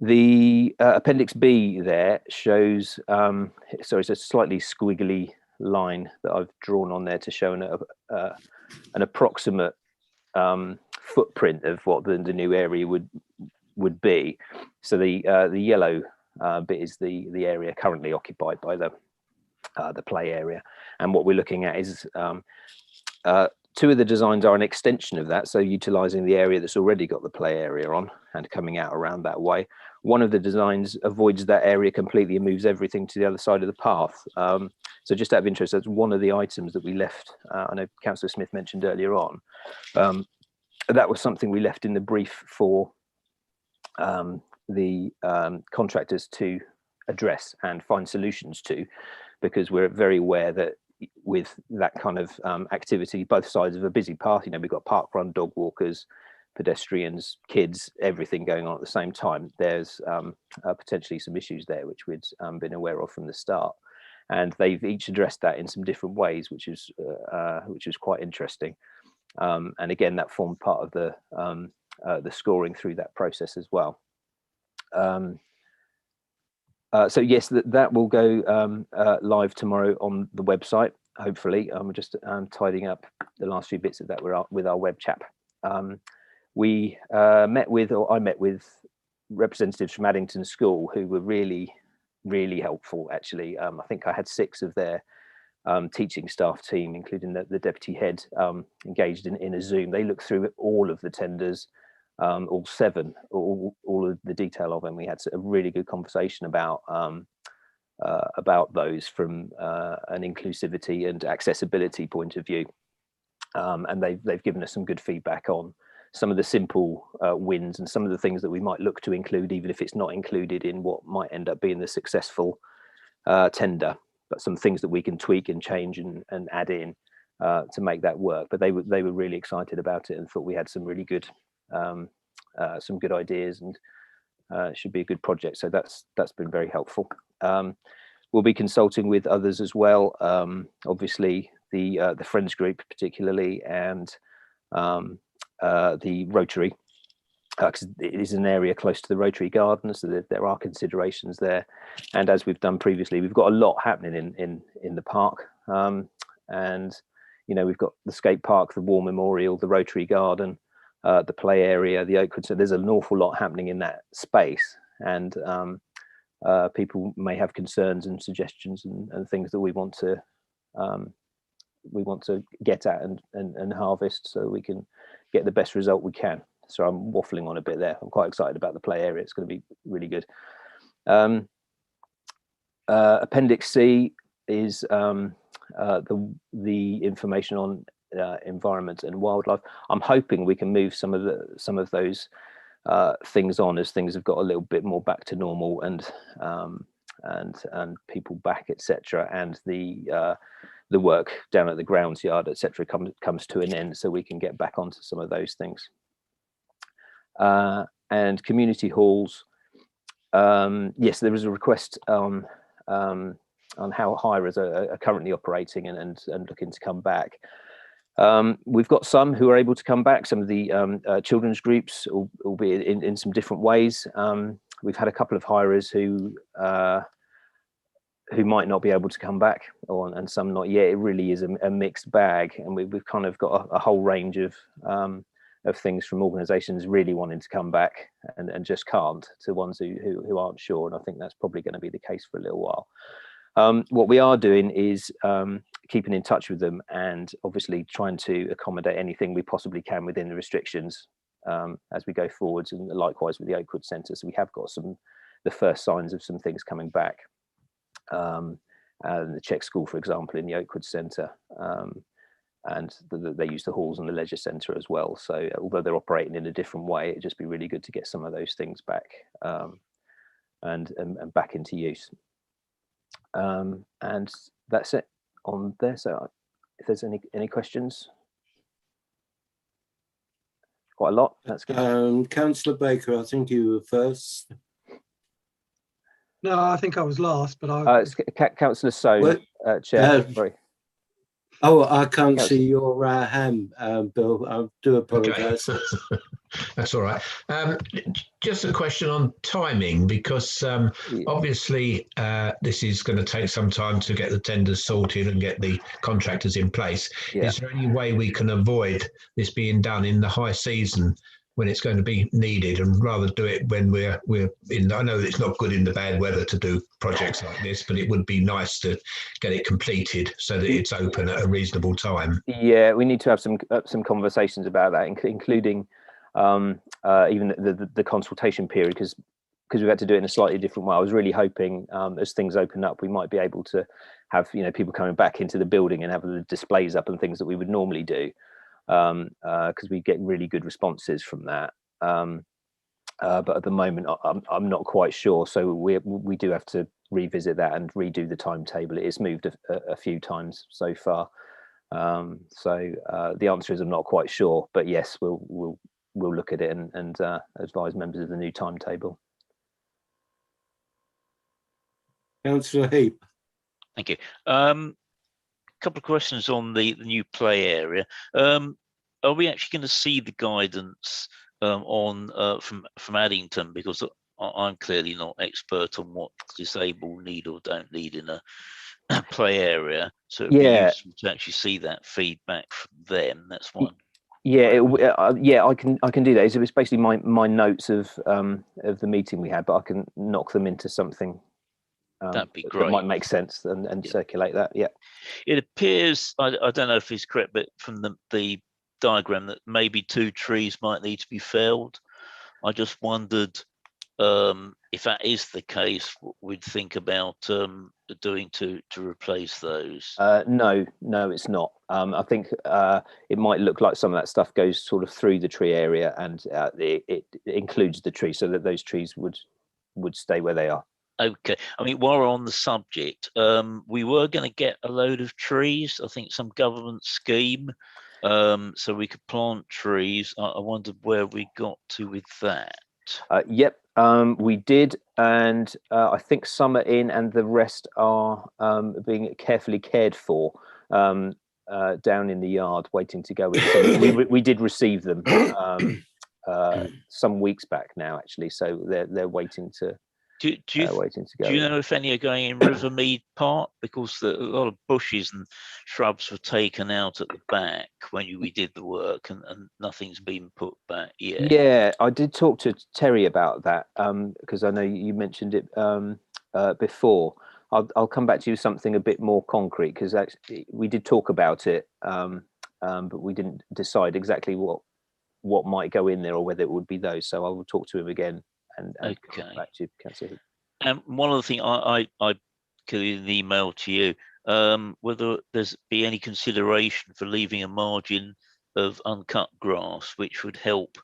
The Appendix B there shows, sorry, it's a slightly squiggly line that I've drawn on there to show an approximate footprint of what the new area would be. So the yellow bit is the area currently occupied by the play area, and what we're looking at is 2 of the designs are an extension of that, so utilizing the area that's already got the play area on and coming out around that way. One of the designs avoids that area completely and moves everything to the other side of the path. So just out of interest, that's one of the items that we left. I know Councillor Smith mentioned earlier on. That was something we left in the brief for the contractors to address and find solutions to, because we're very aware that with that kind of activity, both sides of a busy path, we've got park run, dog walkers, pedestrians, kids, everything going on at the same time. There's potentially some issues there which we'd been aware of from the start, and they've each addressed that in some different ways, which is quite interesting. And again, that formed part of the scoring through that process as well. So yes, that will go live tomorrow on the website, hopefully. We're just tidying up the last few bits of that with our web chap. I met with representatives from Addington School who were really, really helpful, actually. I think I had 6 of their teaching staff team, including the deputy head, engaged in a Zoom. They looked through all of the tenders, all 7, all of the detail of them. We had a really good conversation about those from an inclusivity and accessibility point of view, and they've given us some good feedback on some of the simple wins and some of the things that we might look to include, even if it's not included in what might end up being the successful tender, but some things that we can tweak and change and add in to make that work. But they were really excited about it and thought we had some really good ideas, and it should be a good project. So that's been very helpful. We'll be consulting with others as well, obviously the Friends group particularly, and the Rotary, because it is an area close to the Rotary Garden, so there are considerations there. And as we've done previously, we've got a lot happening in the park, and we've got the skate park, the War Memorial, the Rotary Garden, the play area, the Oakwood. So there's an awful lot happening in that space, and people may have concerns and suggestions and things that we want to get at and harvest, so we can get the best result we can. So I'm waffling on a bit there. I'm quite excited about the play area. It's going to be really good. Appendix C is the information on environment and wildlife. I'm hoping we can move some of those things on as things have got a little bit more back to normal, and people back, etc., and the work down at the grounds yard, etc., comes to an end, so we can get back onto some of those things. And community halls. Yes, there is a request on how hirers are currently operating and looking to come back. We've got some who are able to come back, some of the children's groups, albeit in some different ways. We've had a couple of hirers who might not be able to come back, and some not yet. It really is a mixed bag, and we've kind of got a whole range of things, from organisations really wanting to come back and just can't, to ones who aren't sure. And I think that's probably going to be the case for a little while. What we are doing is keeping in touch with them and obviously trying to accommodate anything we possibly can within the restrictions as we go forwards, and likewise with the Oakwood Centre. So we have got the first signs of some things coming back. The Czech School, for example, in the Oakwood Centre, and they use the halls and the leisure centre as well. So although they're operating in a different way, it'd just be really good to get some of those things back and back into use. And that's it on there. So if there's any questions. Quite a lot. That's good. Councillor Baker, I think you were first. No, I think I was last, but It's Councillor Soane, Chair. Sorry. Oh, I can't see your hand, Bill. I do apologise. Okay. That's all right. Just a question on timing, because obviously this is going to take some time to get the tenders sorted and get the contractors in place. Yeah. Is there any way we can avoid this being done in the high season when it's going to be needed, and rather do it when we're in? I know it's not good in the bad weather to do projects like this, but it would be nice to get it completed so that it's open at a reasonable time. Yeah, we need to have some conversations about that, including even the consultation period, because we've had to do it in a slightly different way. I was really hoping as things open up, we might be able to have people coming back into the building and have the displays up and things that we would normally do. Because we get really good responses from that, but at the moment I'm not quite sure. So we do have to revisit that and redo the timetable. It is moved a few times so far. So the answer is I'm not quite sure. But yes, we'll look at it and advise members of the new timetable. Councillor Heap. Thank you. Couple of questions on the new play area. Are we actually going to see the guidance from Addington? Because I'm clearly not expert on what disabled need or don't need in a play area, so it'd be useful to actually see that feedback from them. That's one. Yeah, I can do that. It's basically my notes of the meeting we had, but I can knock them into something. That'd be great. That might make sense and circulate that. Yeah. It appears, I don't know if it's correct, but from the diagram that maybe 2 trees might need to be felled. I just wondered if that is the case, what we'd think about doing to replace those. No, it's not. I think it might look like some of that stuff goes sort of through the tree area, and it includes the tree, so that those trees would stay where they are. Okay. I mean, while we're on the subject, we were going to get a load of trees, I think some government scheme, so we could plant trees. I wondered where we got to with that. Yep, we did, and I think some are in and the rest are being carefully cared for down in the yard, waiting to go in. So we did receive them some weeks back now, actually, so they're waiting to... Do you know if any are going in Rivermead Park? Because a lot of bushes and shrubs were taken out at the back when we did the work, and nothing's been put back yet. Yeah, I did talk to Terry about that, because I know you mentioned it before. I'll come back to you with something a bit more concrete, because actually we did talk about it, but we didn't decide exactly what might go in there or whether it would be those. So I will talk to him again. And okay. Come back to you. And one other thing I could in the email to you, whether there's be any consideration for leaving a margin of uncut grass, which would help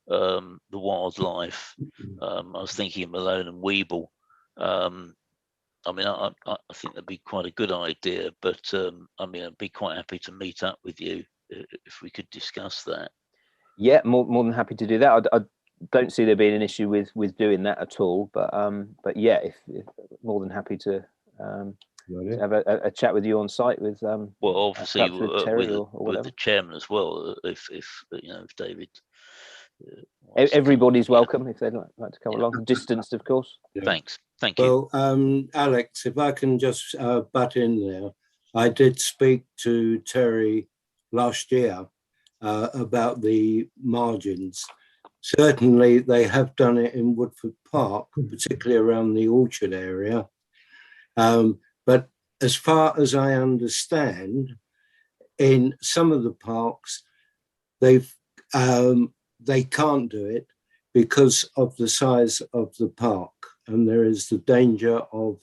the wildlife. I was thinking of Malone and Weeble. I mean, I think that'd be quite a good idea, but I mean, I'd be quite happy to meet up with you if we could discuss that. Yeah, more than happy to do that. don't see there being an issue with doing that at all. But yeah, if more than happy to have a chat with you on site with well, obviously perhaps with Terry or with whatever. the chairman as well. If if David. Everybody's welcome if they'd like to come along. Distanced, of course. Yeah. Thanks. Thank you. Well, Alex, if I can just butt in there, I did speak to Terry last year about the margins. Certainly, they have done it in Woodford Park, particularly around the Orchard area. But as far as I understand, in some of the parks, they can't do it because of the size of the park, and there is the danger of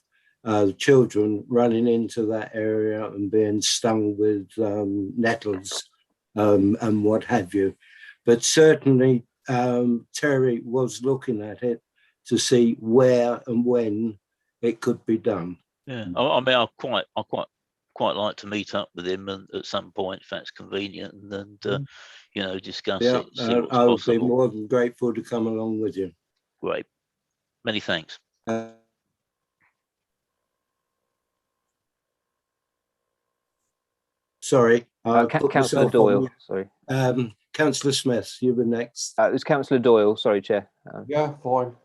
children running into that area and being stung with nettles and what have you. But certainly Terry was looking at it to see where and when it could be done. Yeah, I mean, I quite like to meet up with him and at some point, if that's convenient, and discuss it. See what's I would possible. be more than grateful to come along with you. Great, many thanks. Sorry, Councillor Doyle. Sorry, Councillor Smith, you were next. It was Councillor Doyle. Sorry, Chair. Yeah, fine.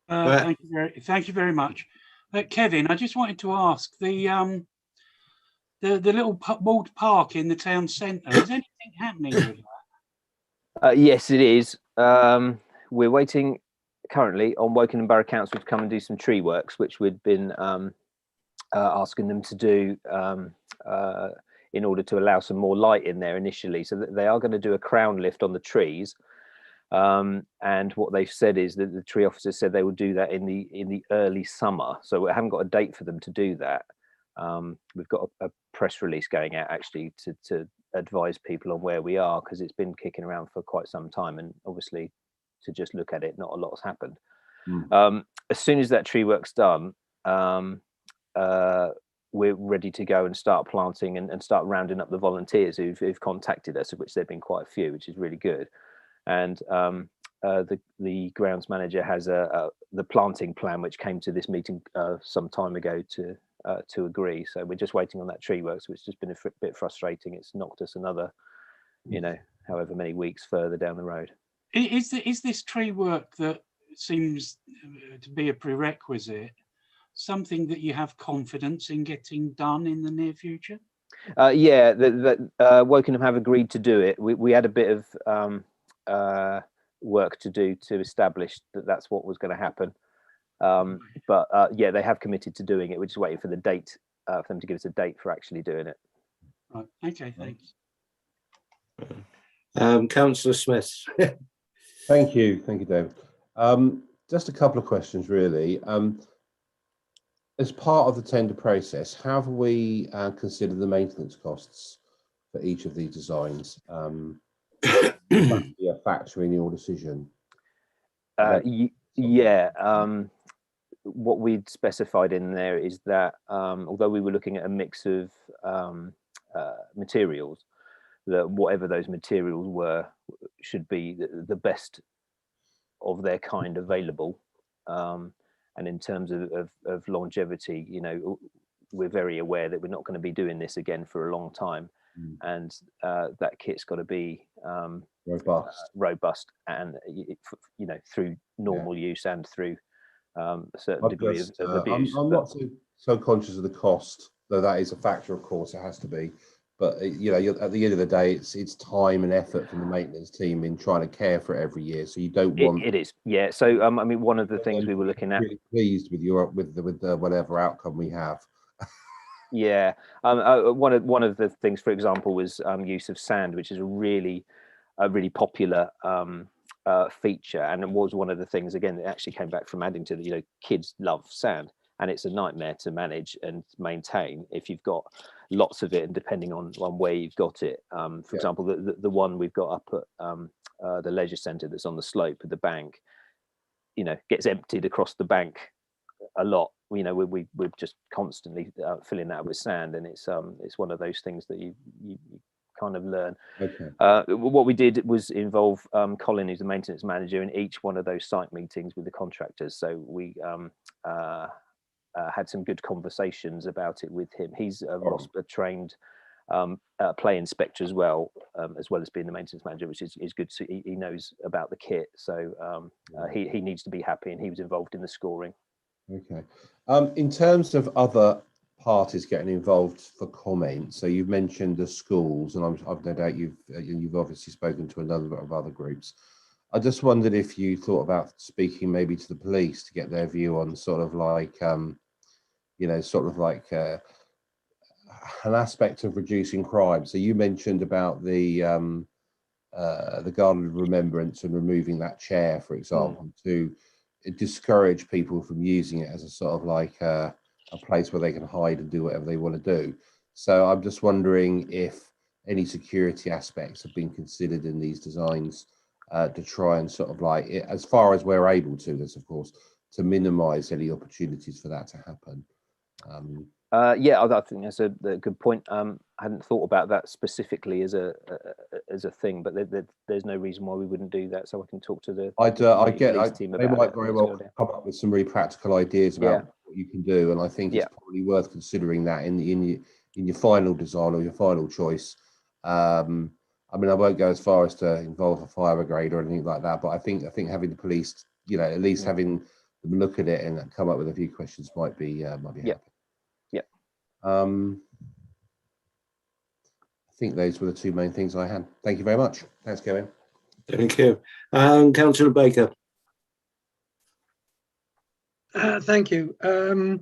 Thank you very much, Kevin. I just wanted to ask the little walled park in the town centre. Is anything happening with that? Yes, it is. We're waiting currently on Wokingham Borough Council to come and do some tree works, which we'd been asking them to do in order to allow some more light in there initially. So that they are going to do a crown lift on the trees. And what they've said is that the tree officers said they will do that in the early summer. So we haven't got a date for them to do that. We've got a press release going out actually to advise people on where we are, because it's been kicking around for quite some time, and obviously to just look at it, not a lot has happened. As soon as that tree work's done, we're ready to go and start planting and start rounding up the volunteers who've contacted us, of which there've been quite a few, which is really good. And the grounds manager has the planting plan, which came to this meeting some time ago to agree. So we're just waiting on that tree works, which has just been a bit frustrating. It's knocked us another, however many weeks further down the road. Is this tree work that seems to be a prerequisite something that you have confidence in getting done in the near future? Yeah, Wokingham have agreed to do it. We had a bit of work to do to establish that that's what was going to happen. But yeah, they have committed to doing it. We're just waiting for the date for them to give us a date for actually doing it. Right. Okay. Thanks. Councillor Smith. Thank you, David. Just a couple of questions, really. As part of the tender process, have we considered the maintenance costs for each of these designs? Must be a factor in your decision. Yeah. What we'd specified in there is that although we were looking at a mix of materials, that whatever those materials were should be the best of their kind available. And in terms of longevity, we're very aware that we're not going to be doing this again for a long time. And that kit's got to be robust and through normal use and through a certain degree of abuse. I'm not so conscious of the cost, though that is a factor, of course, it has to be. But at the end of the day, it's time and effort from the maintenance team in trying to care for it every year. So you don't want it is, yeah. So I mean, one of the things we were looking at. Really pleased with the whatever outcome we have. Yeah, one of the things, for example, was use of sand, which is a really popular feature, and it was one of the things again that actually came back from Addington. Kids love sand, and it's a nightmare to manage and maintain if you've got lots of it, and depending on where you've got it. For example, the one we've got up at the leisure centre that's on the slope of the bank, gets emptied across the bank a lot. We're just constantly filling that with sand, and it's one of those things that you kind of learn. Okay. What we did was involve Colin, who's the maintenance manager, in each one of those site meetings with the contractors. So we had some good conversations about it with him. He's a ROSPA trained play inspector as well as being the maintenance manager, which is good. So he knows about the kit. So he needs to be happy, and he was involved in the scoring. Okay. In terms of other parties getting involved for comment, so you've mentioned the schools, and I've no doubt you've obviously spoken to a number of other groups. I just wondered if you thought about speaking maybe to the police to get their view on sort of like, an aspect of reducing crime. So you mentioned about the Garden of Remembrance and removing that chair, for example, to discourage people from using it as a sort of like a place where they can hide and do whatever they want to do. So I'm just wondering if any security aspects have been considered in these designs to try and sort of like, as far as we're able to, this of course, to minimize any opportunities for that to happen. Yeah, I think that's a good point. I hadn't thought about that specifically as a thing, but there's no reason why we wouldn't do that. So I can talk to the police team about they might very well come up with some really practical ideas about what you can do, and I think it's probably worth considering that in your final design or your final choice. I mean, I won't go as far as to involve a fire brigade or anything like that, but I think having the police, at least having them look at it and come up with a few questions might be happy. I think those were the two main things I had. Thank you very much. Thanks, Kevin. Thank you. Councillor Baker. Thank you. A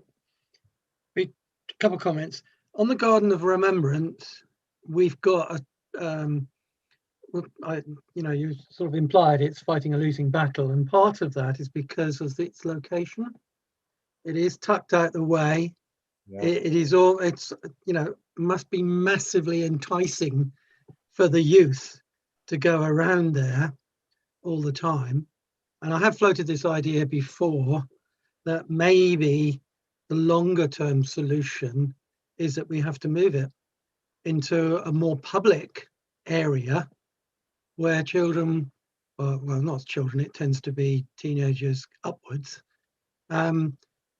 couple of comments. On the Garden of Remembrance, we've got you sort of implied it's fighting a losing battle, and part of that is because of its location. It is tucked out the way. Yeah. It's must be massively enticing for the youth to go around there all the time. And I have floated this idea before that maybe the longer term solution is that we have to move it into a more public area where children, well, not children, it tends to be teenagers upwards,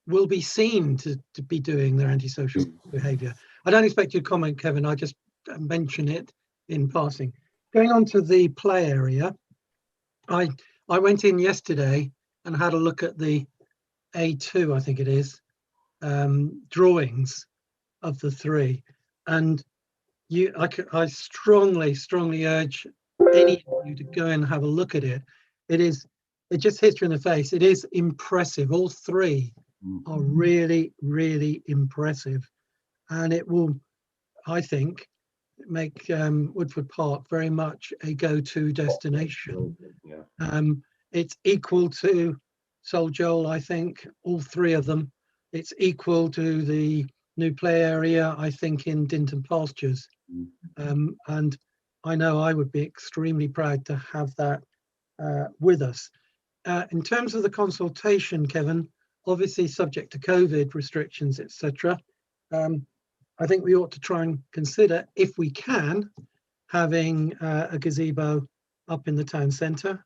will be seen to be doing their antisocial behaviour. I don't expect you to comment, Kevin. I just mention it in passing. Going on to the play area, I went in yesterday and had a look at the A2, I think it is, drawings of the three, and I strongly urge any of you to go and have a look at it. It just hits you in the face. It is impressive. All three are really, really impressive, and it will, I think, make Woodford Park very much a go-to destination. It's equal to Sol Joel, I think, all three of them. It's equal to the new play area, I think, in Dinton Pastures, and I know I would be extremely proud to have that with us. In terms of the consultation, Kevin, obviously subject to COVID restrictions, etc. I think we ought to try and consider, if we can, having a gazebo up in the town centre.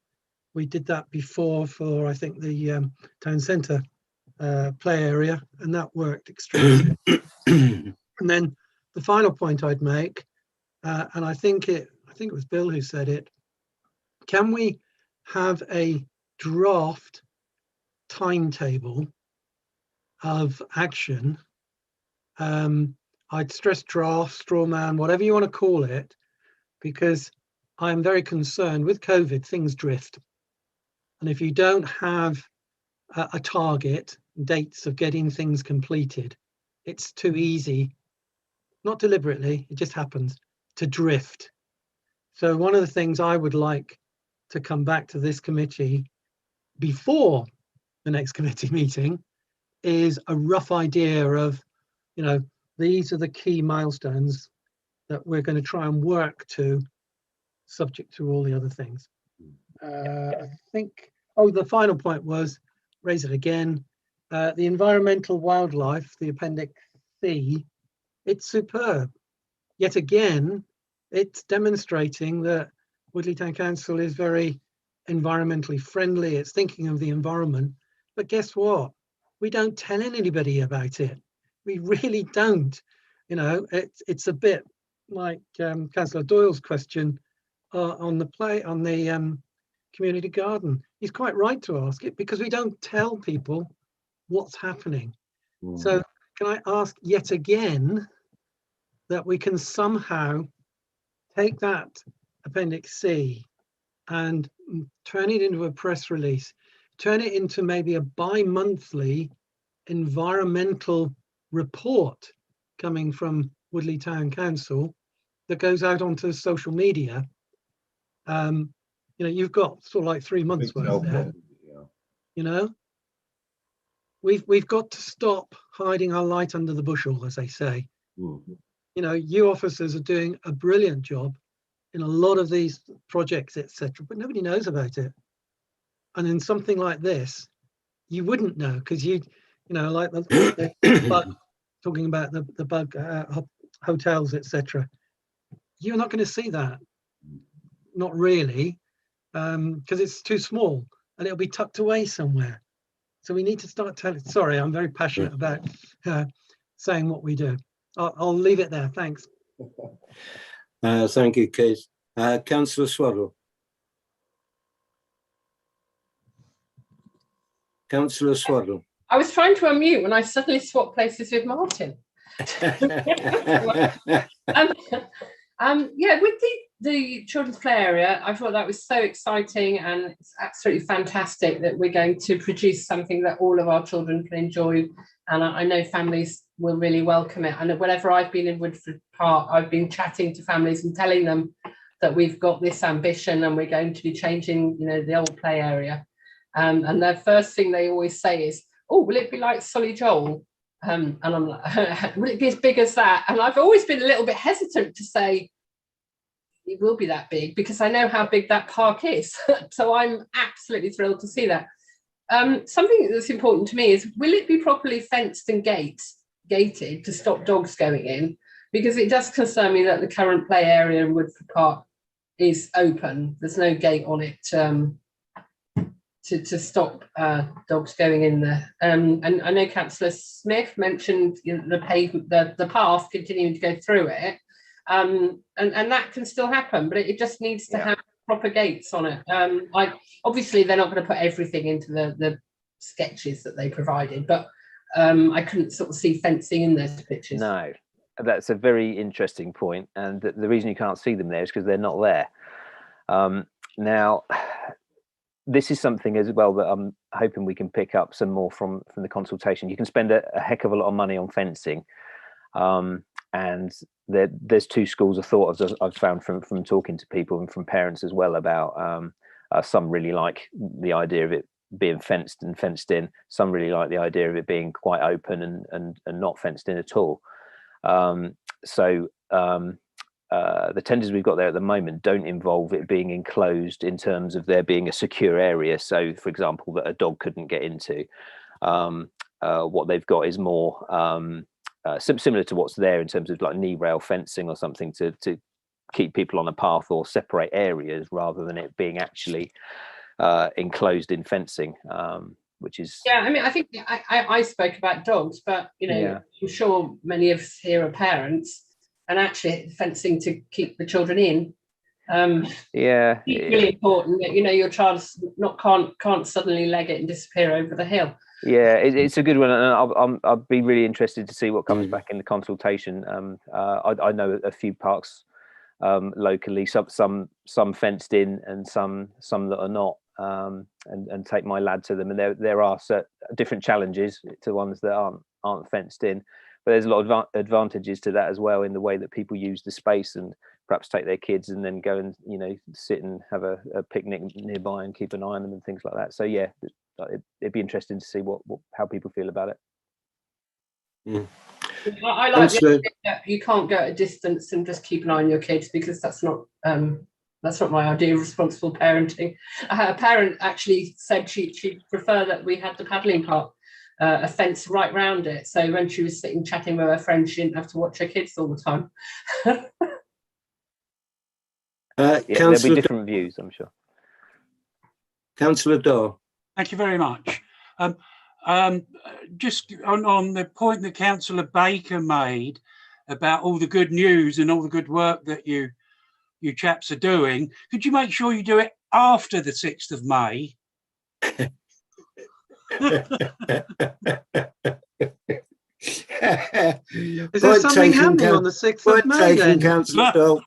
We did that before for, I think, the town centre play area, and that worked extremely. And then the final point I'd make, and I think it was Bill who said it, can we have a draft timetable of action? I'd stress draft, straw man, whatever you want to call it, because I'm very concerned with COVID, things drift. And if you don't have a target, dates of getting things completed, it's too easy, not deliberately, it just happens, to drift. So one of the things I would like to come back to this committee before the next committee meeting is a rough idea of, these are the key milestones that we're going to try and work to, subject to all the other things. I think, the final point was, raise it again, the environmental wildlife, the Appendix C, it's superb. Yet again, it's demonstrating that Woodley Town Council is very environmentally friendly. It's thinking of the environment. But guess what? We don't tell anybody about it. We really don't. You know, it's a bit like Councillor Doyle's question on the community garden. He's quite right to ask it because we don't tell people what's happening. So can I ask yet again that we can somehow take that Appendix C and turn it into a press release, turn it into maybe a bi-monthly environmental report coming from Woodley Town Council that goes out onto social media. You know, you've got sort of like 3 months worth there. You know, we've got to stop hiding our light under the bushel, as they say. You know, you officers are doing a brilliant job in a lot of these projects, etc., but nobody knows about it. And in something like this, you wouldn't know because you know, like the bug, talking about the bug hotels, etc. You're not going to see that, not really, because it's too small and it'll be tucked away somewhere. So we need to start telling. Sorry, I'm very passionate about saying what we do. I'll leave it there. Thanks. Thank you, Keith. Councillor Swaddle. Councillor Swaddle. I was trying to unmute when I suddenly swapped places with Martin. Yeah, with the children's play area, I thought that was so exciting, and it's absolutely fantastic that we're going to produce something that all of our children can enjoy, and I know families will really welcome it. And whenever I've been in Woodford Park, I've been chatting to families and telling them that we've got this ambition and we're going to be changing, you know, the old play area. And the first thing they always say is, "Oh, will it be like Solihull?" And I'm like, "Will it be as big as that?" And I've always been a little bit hesitant to say it will be that big because I know how big that park is. So I'm absolutely thrilled to see that. Something that's important to me is, will it be properly fenced and gated to stop dogs going in? Because it does concern me that the current play area in Woodford Park is open. There's no gate on it to stop dogs going in there. And I know Councillor Smith mentioned, you know, the path continuing to go through it. And that can still happen, but it just needs to have proper gates on it. Obviously they're not going to put everything into the sketches that they provided, but I couldn't sort of see fencing in those pictures. No, that's a very interesting point, and the reason you can't see them there is because they're not there. Now, this is something as well that I'm hoping we can pick up some more from the consultation. You can spend a heck of a lot of money on fencing, and there's two schools of thought, as I've found from talking to people and from parents as well, about some really like the idea of it being fenced and fenced in. Some really like the idea of it being quite open and not fenced in at all. The tenders we've got there at the moment don't involve it being enclosed in terms of there being a secure area. So, for example, that a dog couldn't get into. What they've got is more similar to what's there in terms of like knee rail fencing or something to keep people on a path or separate areas, rather than it being actually enclosed in fencing, which is... Yeah, I mean, I think I spoke about dogs, but, you know, I'm sure many of us here are parents, and actually fencing to keep the children in. It's really important that, you know, your child can't suddenly leg it and disappear over the hill. Yeah, it's a good one, and I'll be really interested to see what comes back in the consultation. I know a few parks locally, some fenced in and some that are not, and take my lad to them, and there are different challenges to ones that aren't fenced in, but there's a lot of advantages to that as well, in the way that people use the space and perhaps take their kids and then go and, you know, sit and have a picnic nearby and keep an eye on them and things like that. So yeah, it'd be interesting to see how people feel about it. I like the idea that you can't go at a distance and just keep an eye on your kids, because that's not my idea of responsible parenting. A parent actually said she'd prefer that we had the paddling park, a fence right round it, so when she was sitting chatting with her friends, she didn't have to watch her kids all the time. Yeah, there'll be Councillor different views, I'm sure. Councillor Dawe. Thank you very much. Just on the point that Councillor Baker made about all the good news and all the good work that you chaps are doing, could you make sure you do it after the 6th of May? Is there something happening on the 6th of May then? Councillor Dawe.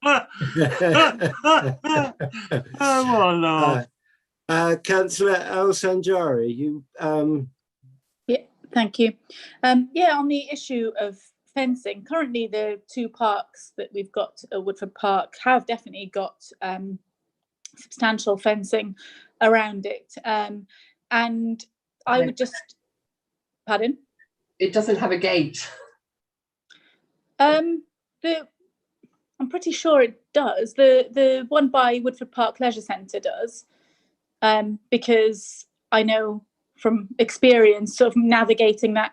Oh my Lord. Councillor Al Sanjari, you Yeah, thank you. Yeah, on the issue of fencing, currently the 2 parks that we've got at Woodford Park have definitely got substantial fencing around it. And I would just, pardon? It doesn't have a gate. I'm pretty sure it does. The one by Woodford Park Leisure Centre does, because I know from experience sort of navigating that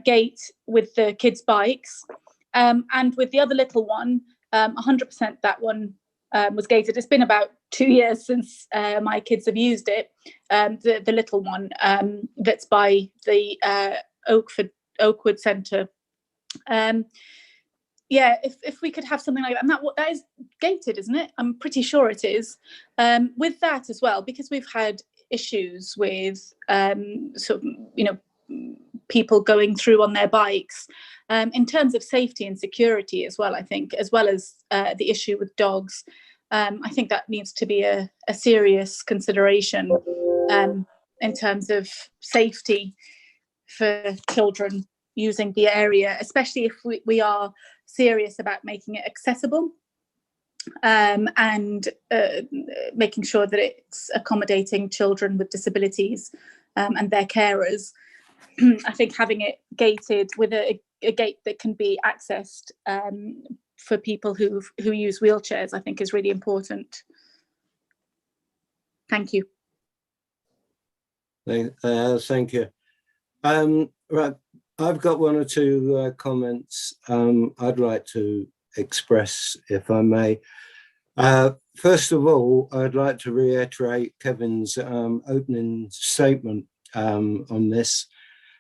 gate with the kids' bikes, and with the other little one, 100% that one was gated. It's been about 2 years since my kids have used it. The little one that's by the Oakwood Centre. Yeah, if we could have something like that, and that is gated, isn't it? I'm pretty sure it is. With that as well, because we've had issues with sort of, people going through on their bikes, in terms of safety and security as well, I think, as well as the issue with dogs. I think that needs to be a serious consideration in terms of safety for children using the area, especially if we are serious about making it accessible, and making sure that it's accommodating children with disabilities and their carers. I think having it gated with a gate that can be accessed for people who use wheelchairs, I think is really important. Thank you. Thank you. Right, I've got 1 or 2 comments I'd like to express, if I may. First of all, I'd like to reiterate Kevin's opening statement on this,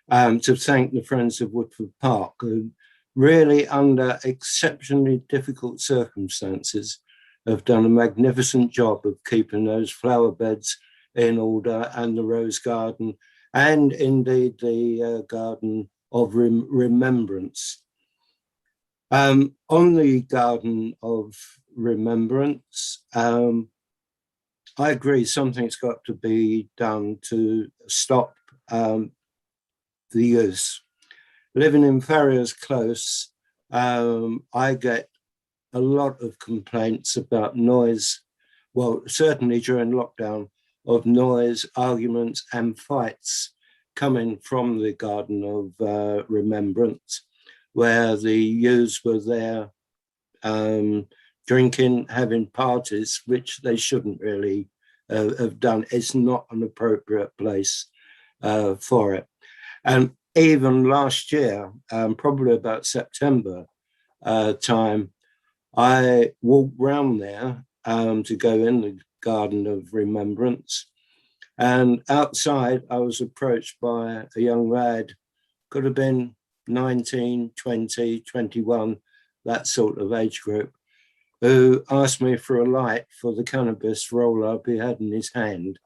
to thank the Friends of Woodford Park, who really, under exceptionally difficult circumstances, have done a magnificent job of keeping those flower beds in order, and the rose garden, and indeed the garden of remembrance. On the garden of remembrance, I agree something's got to be done to stop the use. Living in Farriers Close, I get a lot of complaints about noise, well, certainly during lockdown, of noise, arguments and fights coming from the Garden of Remembrance, where the youths were there drinking, having parties, which they shouldn't really have done. It's not an appropriate place for it. And even last year, probably about September time, I walked round there to go in the Garden of Remembrance. And outside, I was approached by a young lad, could have been 19, 20, 21, that sort of age group, who asked me for a light for the cannabis roll-up he had in his hand.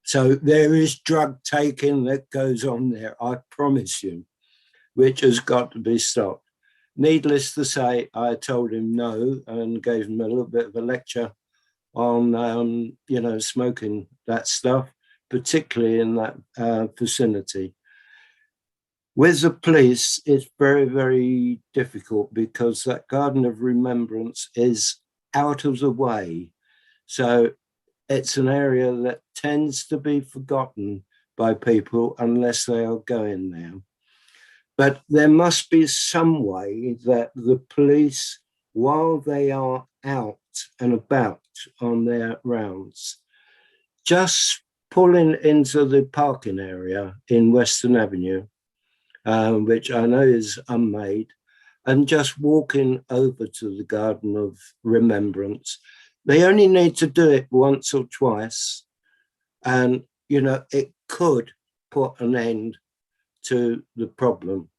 So there is drug taking that goes on there, I promise you, which has got to be stopped. Needless to say, I told him no and gave him a little bit of a lecture on, smoking that stuff, particularly in that vicinity. With the police, it's very, very difficult because that Garden of Remembrance is out of the way. So it's an area that tends to be forgotten by people unless they are going there. But there must be some way that the police, while they are out and about on their rounds, just pulling into the parking area in Western Avenue, which I know is unmade, and just walking over to the Garden of Remembrance. They only need to do it once or twice, and you know, it could put an end to the problem.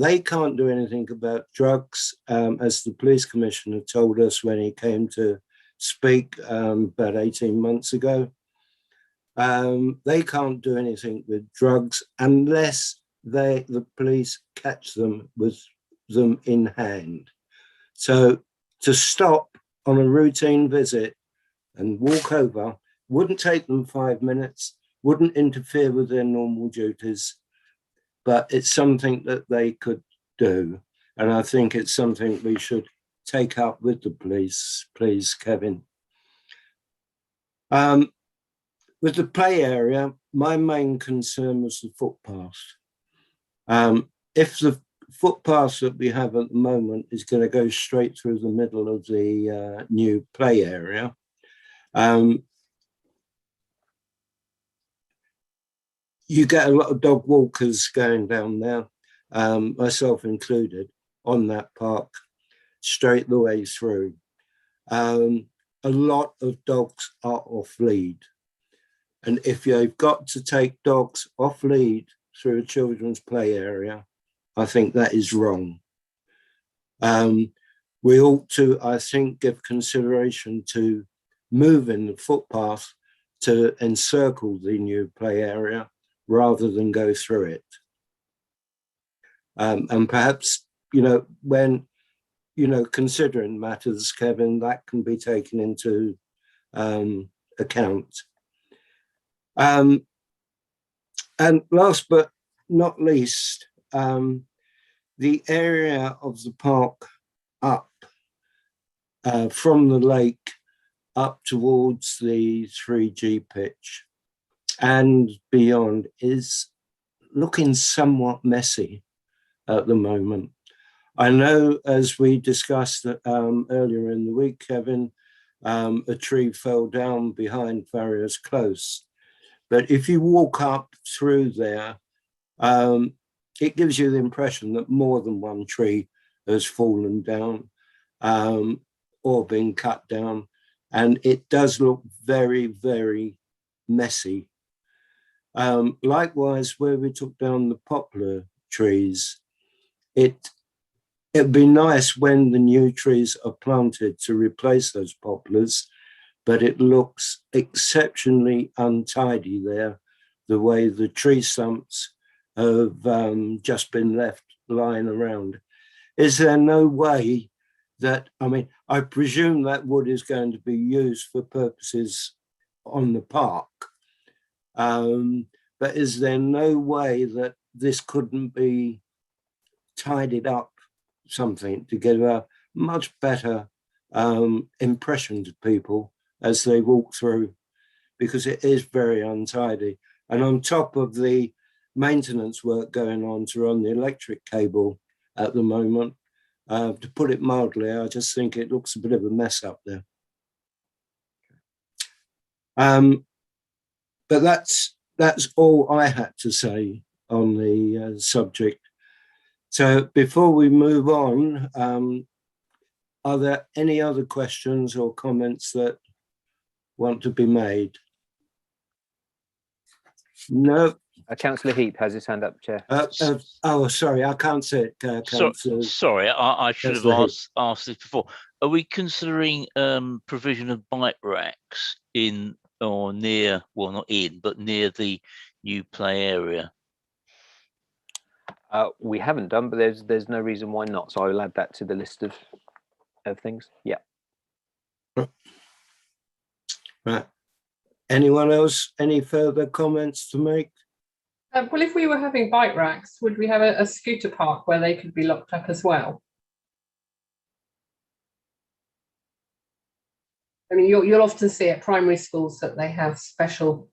They can't do anything about drugs, as the police commissioner told us when he came to speak about 18 months ago. They can't do anything with drugs unless the police catch them with them in hand. So to stop on a routine visit and walk over wouldn't take them 5 minutes, wouldn't interfere with their normal duties, but it's something that they could do. And I think it's something we should take up with the police, please, Kevin. With the play area, my main concern was the footpath. If the footpath that we have at the moment is going to go straight through the middle of the new play area, you get a lot of dog walkers going down there, myself included, on that park, straight the way through. A lot of dogs are off lead. And if you've got to take dogs off lead through a children's play area, I think that is wrong. We ought to, I think, give consideration to moving the footpath to encircle the new play area rather than go through it. And perhaps, you know, when, you know, considering matters, Kevin, that can be taken into account. And last but not least, the area of the park up from the lake up towards the 3G pitch and beyond is looking somewhat messy at the moment. I know, as we discussed earlier in the week, Kevin, a tree fell down behind Farrier's Close. But if you walk up through there, it gives you the impression that more than one tree has fallen down or been cut down. And it does look very, very messy. Likewise, where we took down the poplar trees, it'd be nice when the new trees are planted to replace those poplars, but it looks exceptionally untidy there, the way the tree stumps have just been left lying around. Is there no way that, I mean, I presume that wood is going to be used for purposes on the park, but is there no way that this couldn't be tidied up something to give a much better impression to people as they walk through, because it is very untidy. And on top of the maintenance work going on to run the electric cable at the moment, to put it mildly, I just think it looks a bit of a mess up there. But that's all I had to say on the subject. So before we move on, are there any other questions or comments that want to be made? No. Councillor Heap has his hand up, Chair. Oh, sorry, I can't see it. Sorry, I should have asked this before. Are we considering provision of bike racks in or near, well, not in, but near the new play area? We haven't done, but there's no reason why not. So I will add that to the list of things. Yeah. Right. Anyone else? Any further comments to make? Well, if we were having bike racks, would we have a scooter park where they could be locked up as well? I mean, you'll often see at primary schools that they have special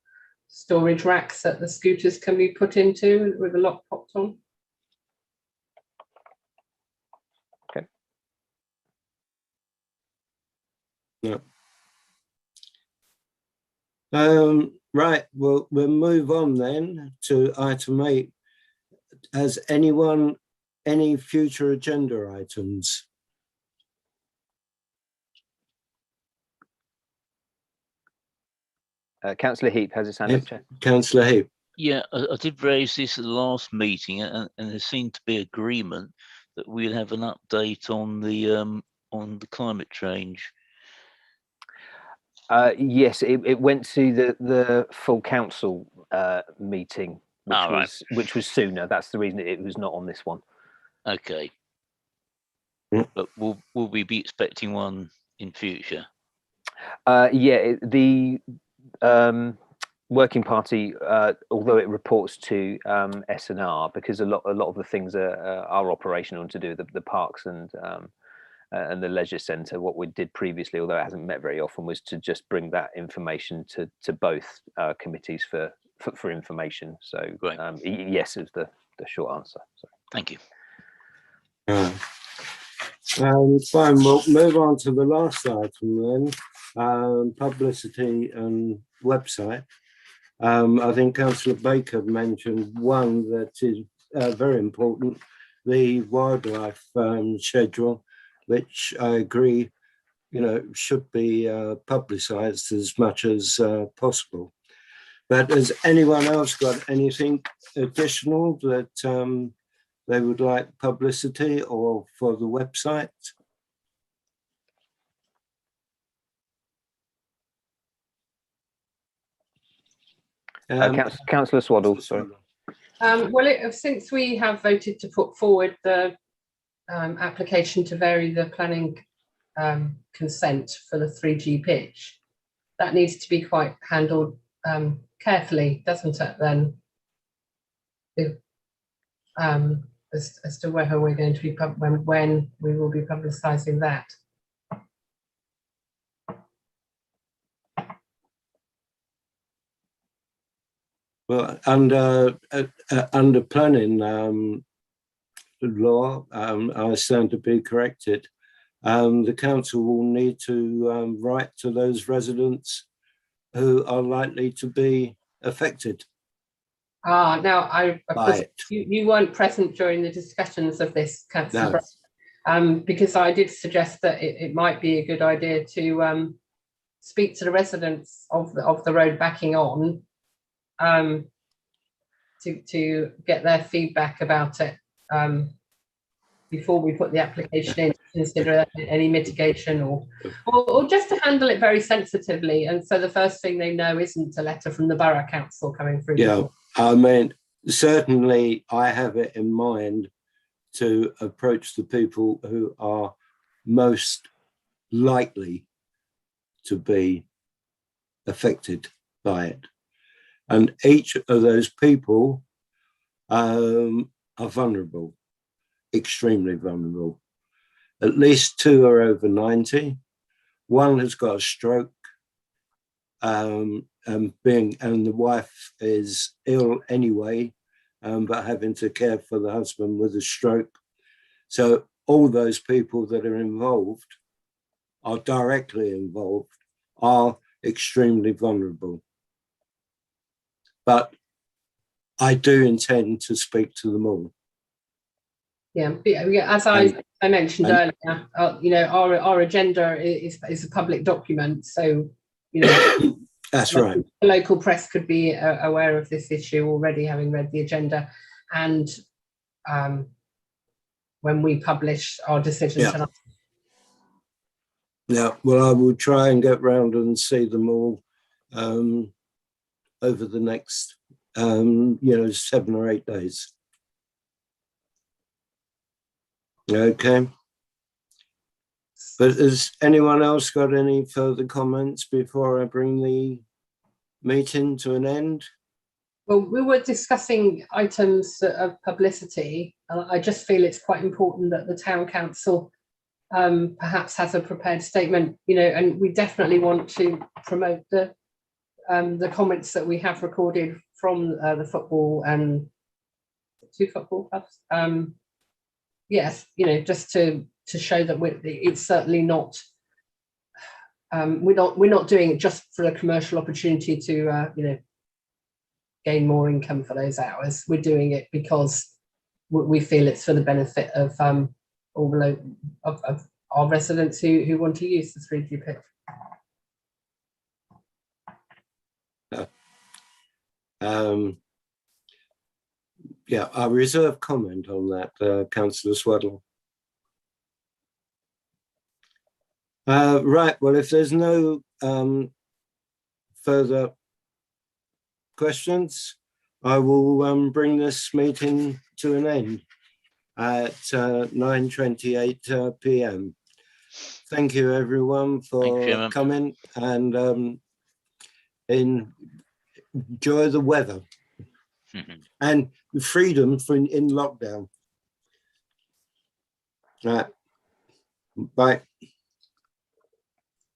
storage racks that the scooters can be put into with the lock popped on. Okay. Yeah. Right, well, we'll move on then to item 8. Has anyone any future agenda items? Councillor Heap has his hand up, Chair. Councillor Heap. Yeah, I did raise this at the last meeting, and there seemed to be agreement that we'll have an update on the climate change. Yes, it went to the full council meeting, which was sooner. That's the reason it was not on this one. Okay. But will we be expecting one in future? Yeah, the working party, although it reports to S&R, because a lot of the things are operational to do with the parks and the leisure centre. What we did previously, although it hasn't met very often, was to just bring that information to both committees for information. So yes is the short answer. So. Thank you. Fine, we'll move on to the last item then, publicity and website. I think Councillor Baker mentioned one that is very important, the wildlife schedule, which I agree, should be publicised as much as possible. But has anyone else got anything additional that they would like publicity or for the website? Councillor Swaddle, sorry. Well, since we have voted to put forward the application to vary the planning consent for the 3G pitch, that needs to be quite handled carefully, doesn't it? Then, as to whether we're going to be when we will be publicising that. Well, under planning law, I stand to be corrected. The council will need to write to those residents who are likely to be affected. Now you weren't present during the discussions of this, Councillor. No. Because I did suggest that it might be a good idea to speak to the residents of the road backing on, to get their feedback about it before we put the application in, to consider any mitigation or just to handle it very sensitively. And so the first thing they know isn't a letter from the Borough Council coming through. Yeah, I mean, certainly I have it in mind to approach the people who are most likely to be affected by it. And each of those people are vulnerable, extremely vulnerable. At least 2 are over 90. One has got a stroke, and the wife is ill anyway, but having to care for the husband with a stroke. So all those people that are involved, are directly involved, are extremely vulnerable. But I do intend to speak to them all. Yeah, as I mentioned earlier, our agenda is a public document, so that's right. The local press could be aware of this issue already, having read the agenda, and when we publish our decision tonight. Yeah, well, I will try and get round and see them all over the next 7 or 8 days. Okay. But has anyone else got any further comments before I bring the meeting to an end? Well, we were discussing items of publicity. I just feel it's quite important that the town council perhaps has a prepared statement, and we definitely want to promote the comments that we have recorded from the football and 2 football clubs. Yes, just to show that it's certainly not. We're not doing it just for a commercial opportunity to gain more income for those hours. We're doing it because we feel it's for the benefit of all of our residents who want to use the 3G pitch. Yeah, I reserve comment on that, Councillor Swaddle. Right, well, if there's no further questions, I will bring this meeting to an end at 9:28 p.m. Thank you, everyone, for coming, and enjoy the weather and freedom in lockdown. Right. Bye.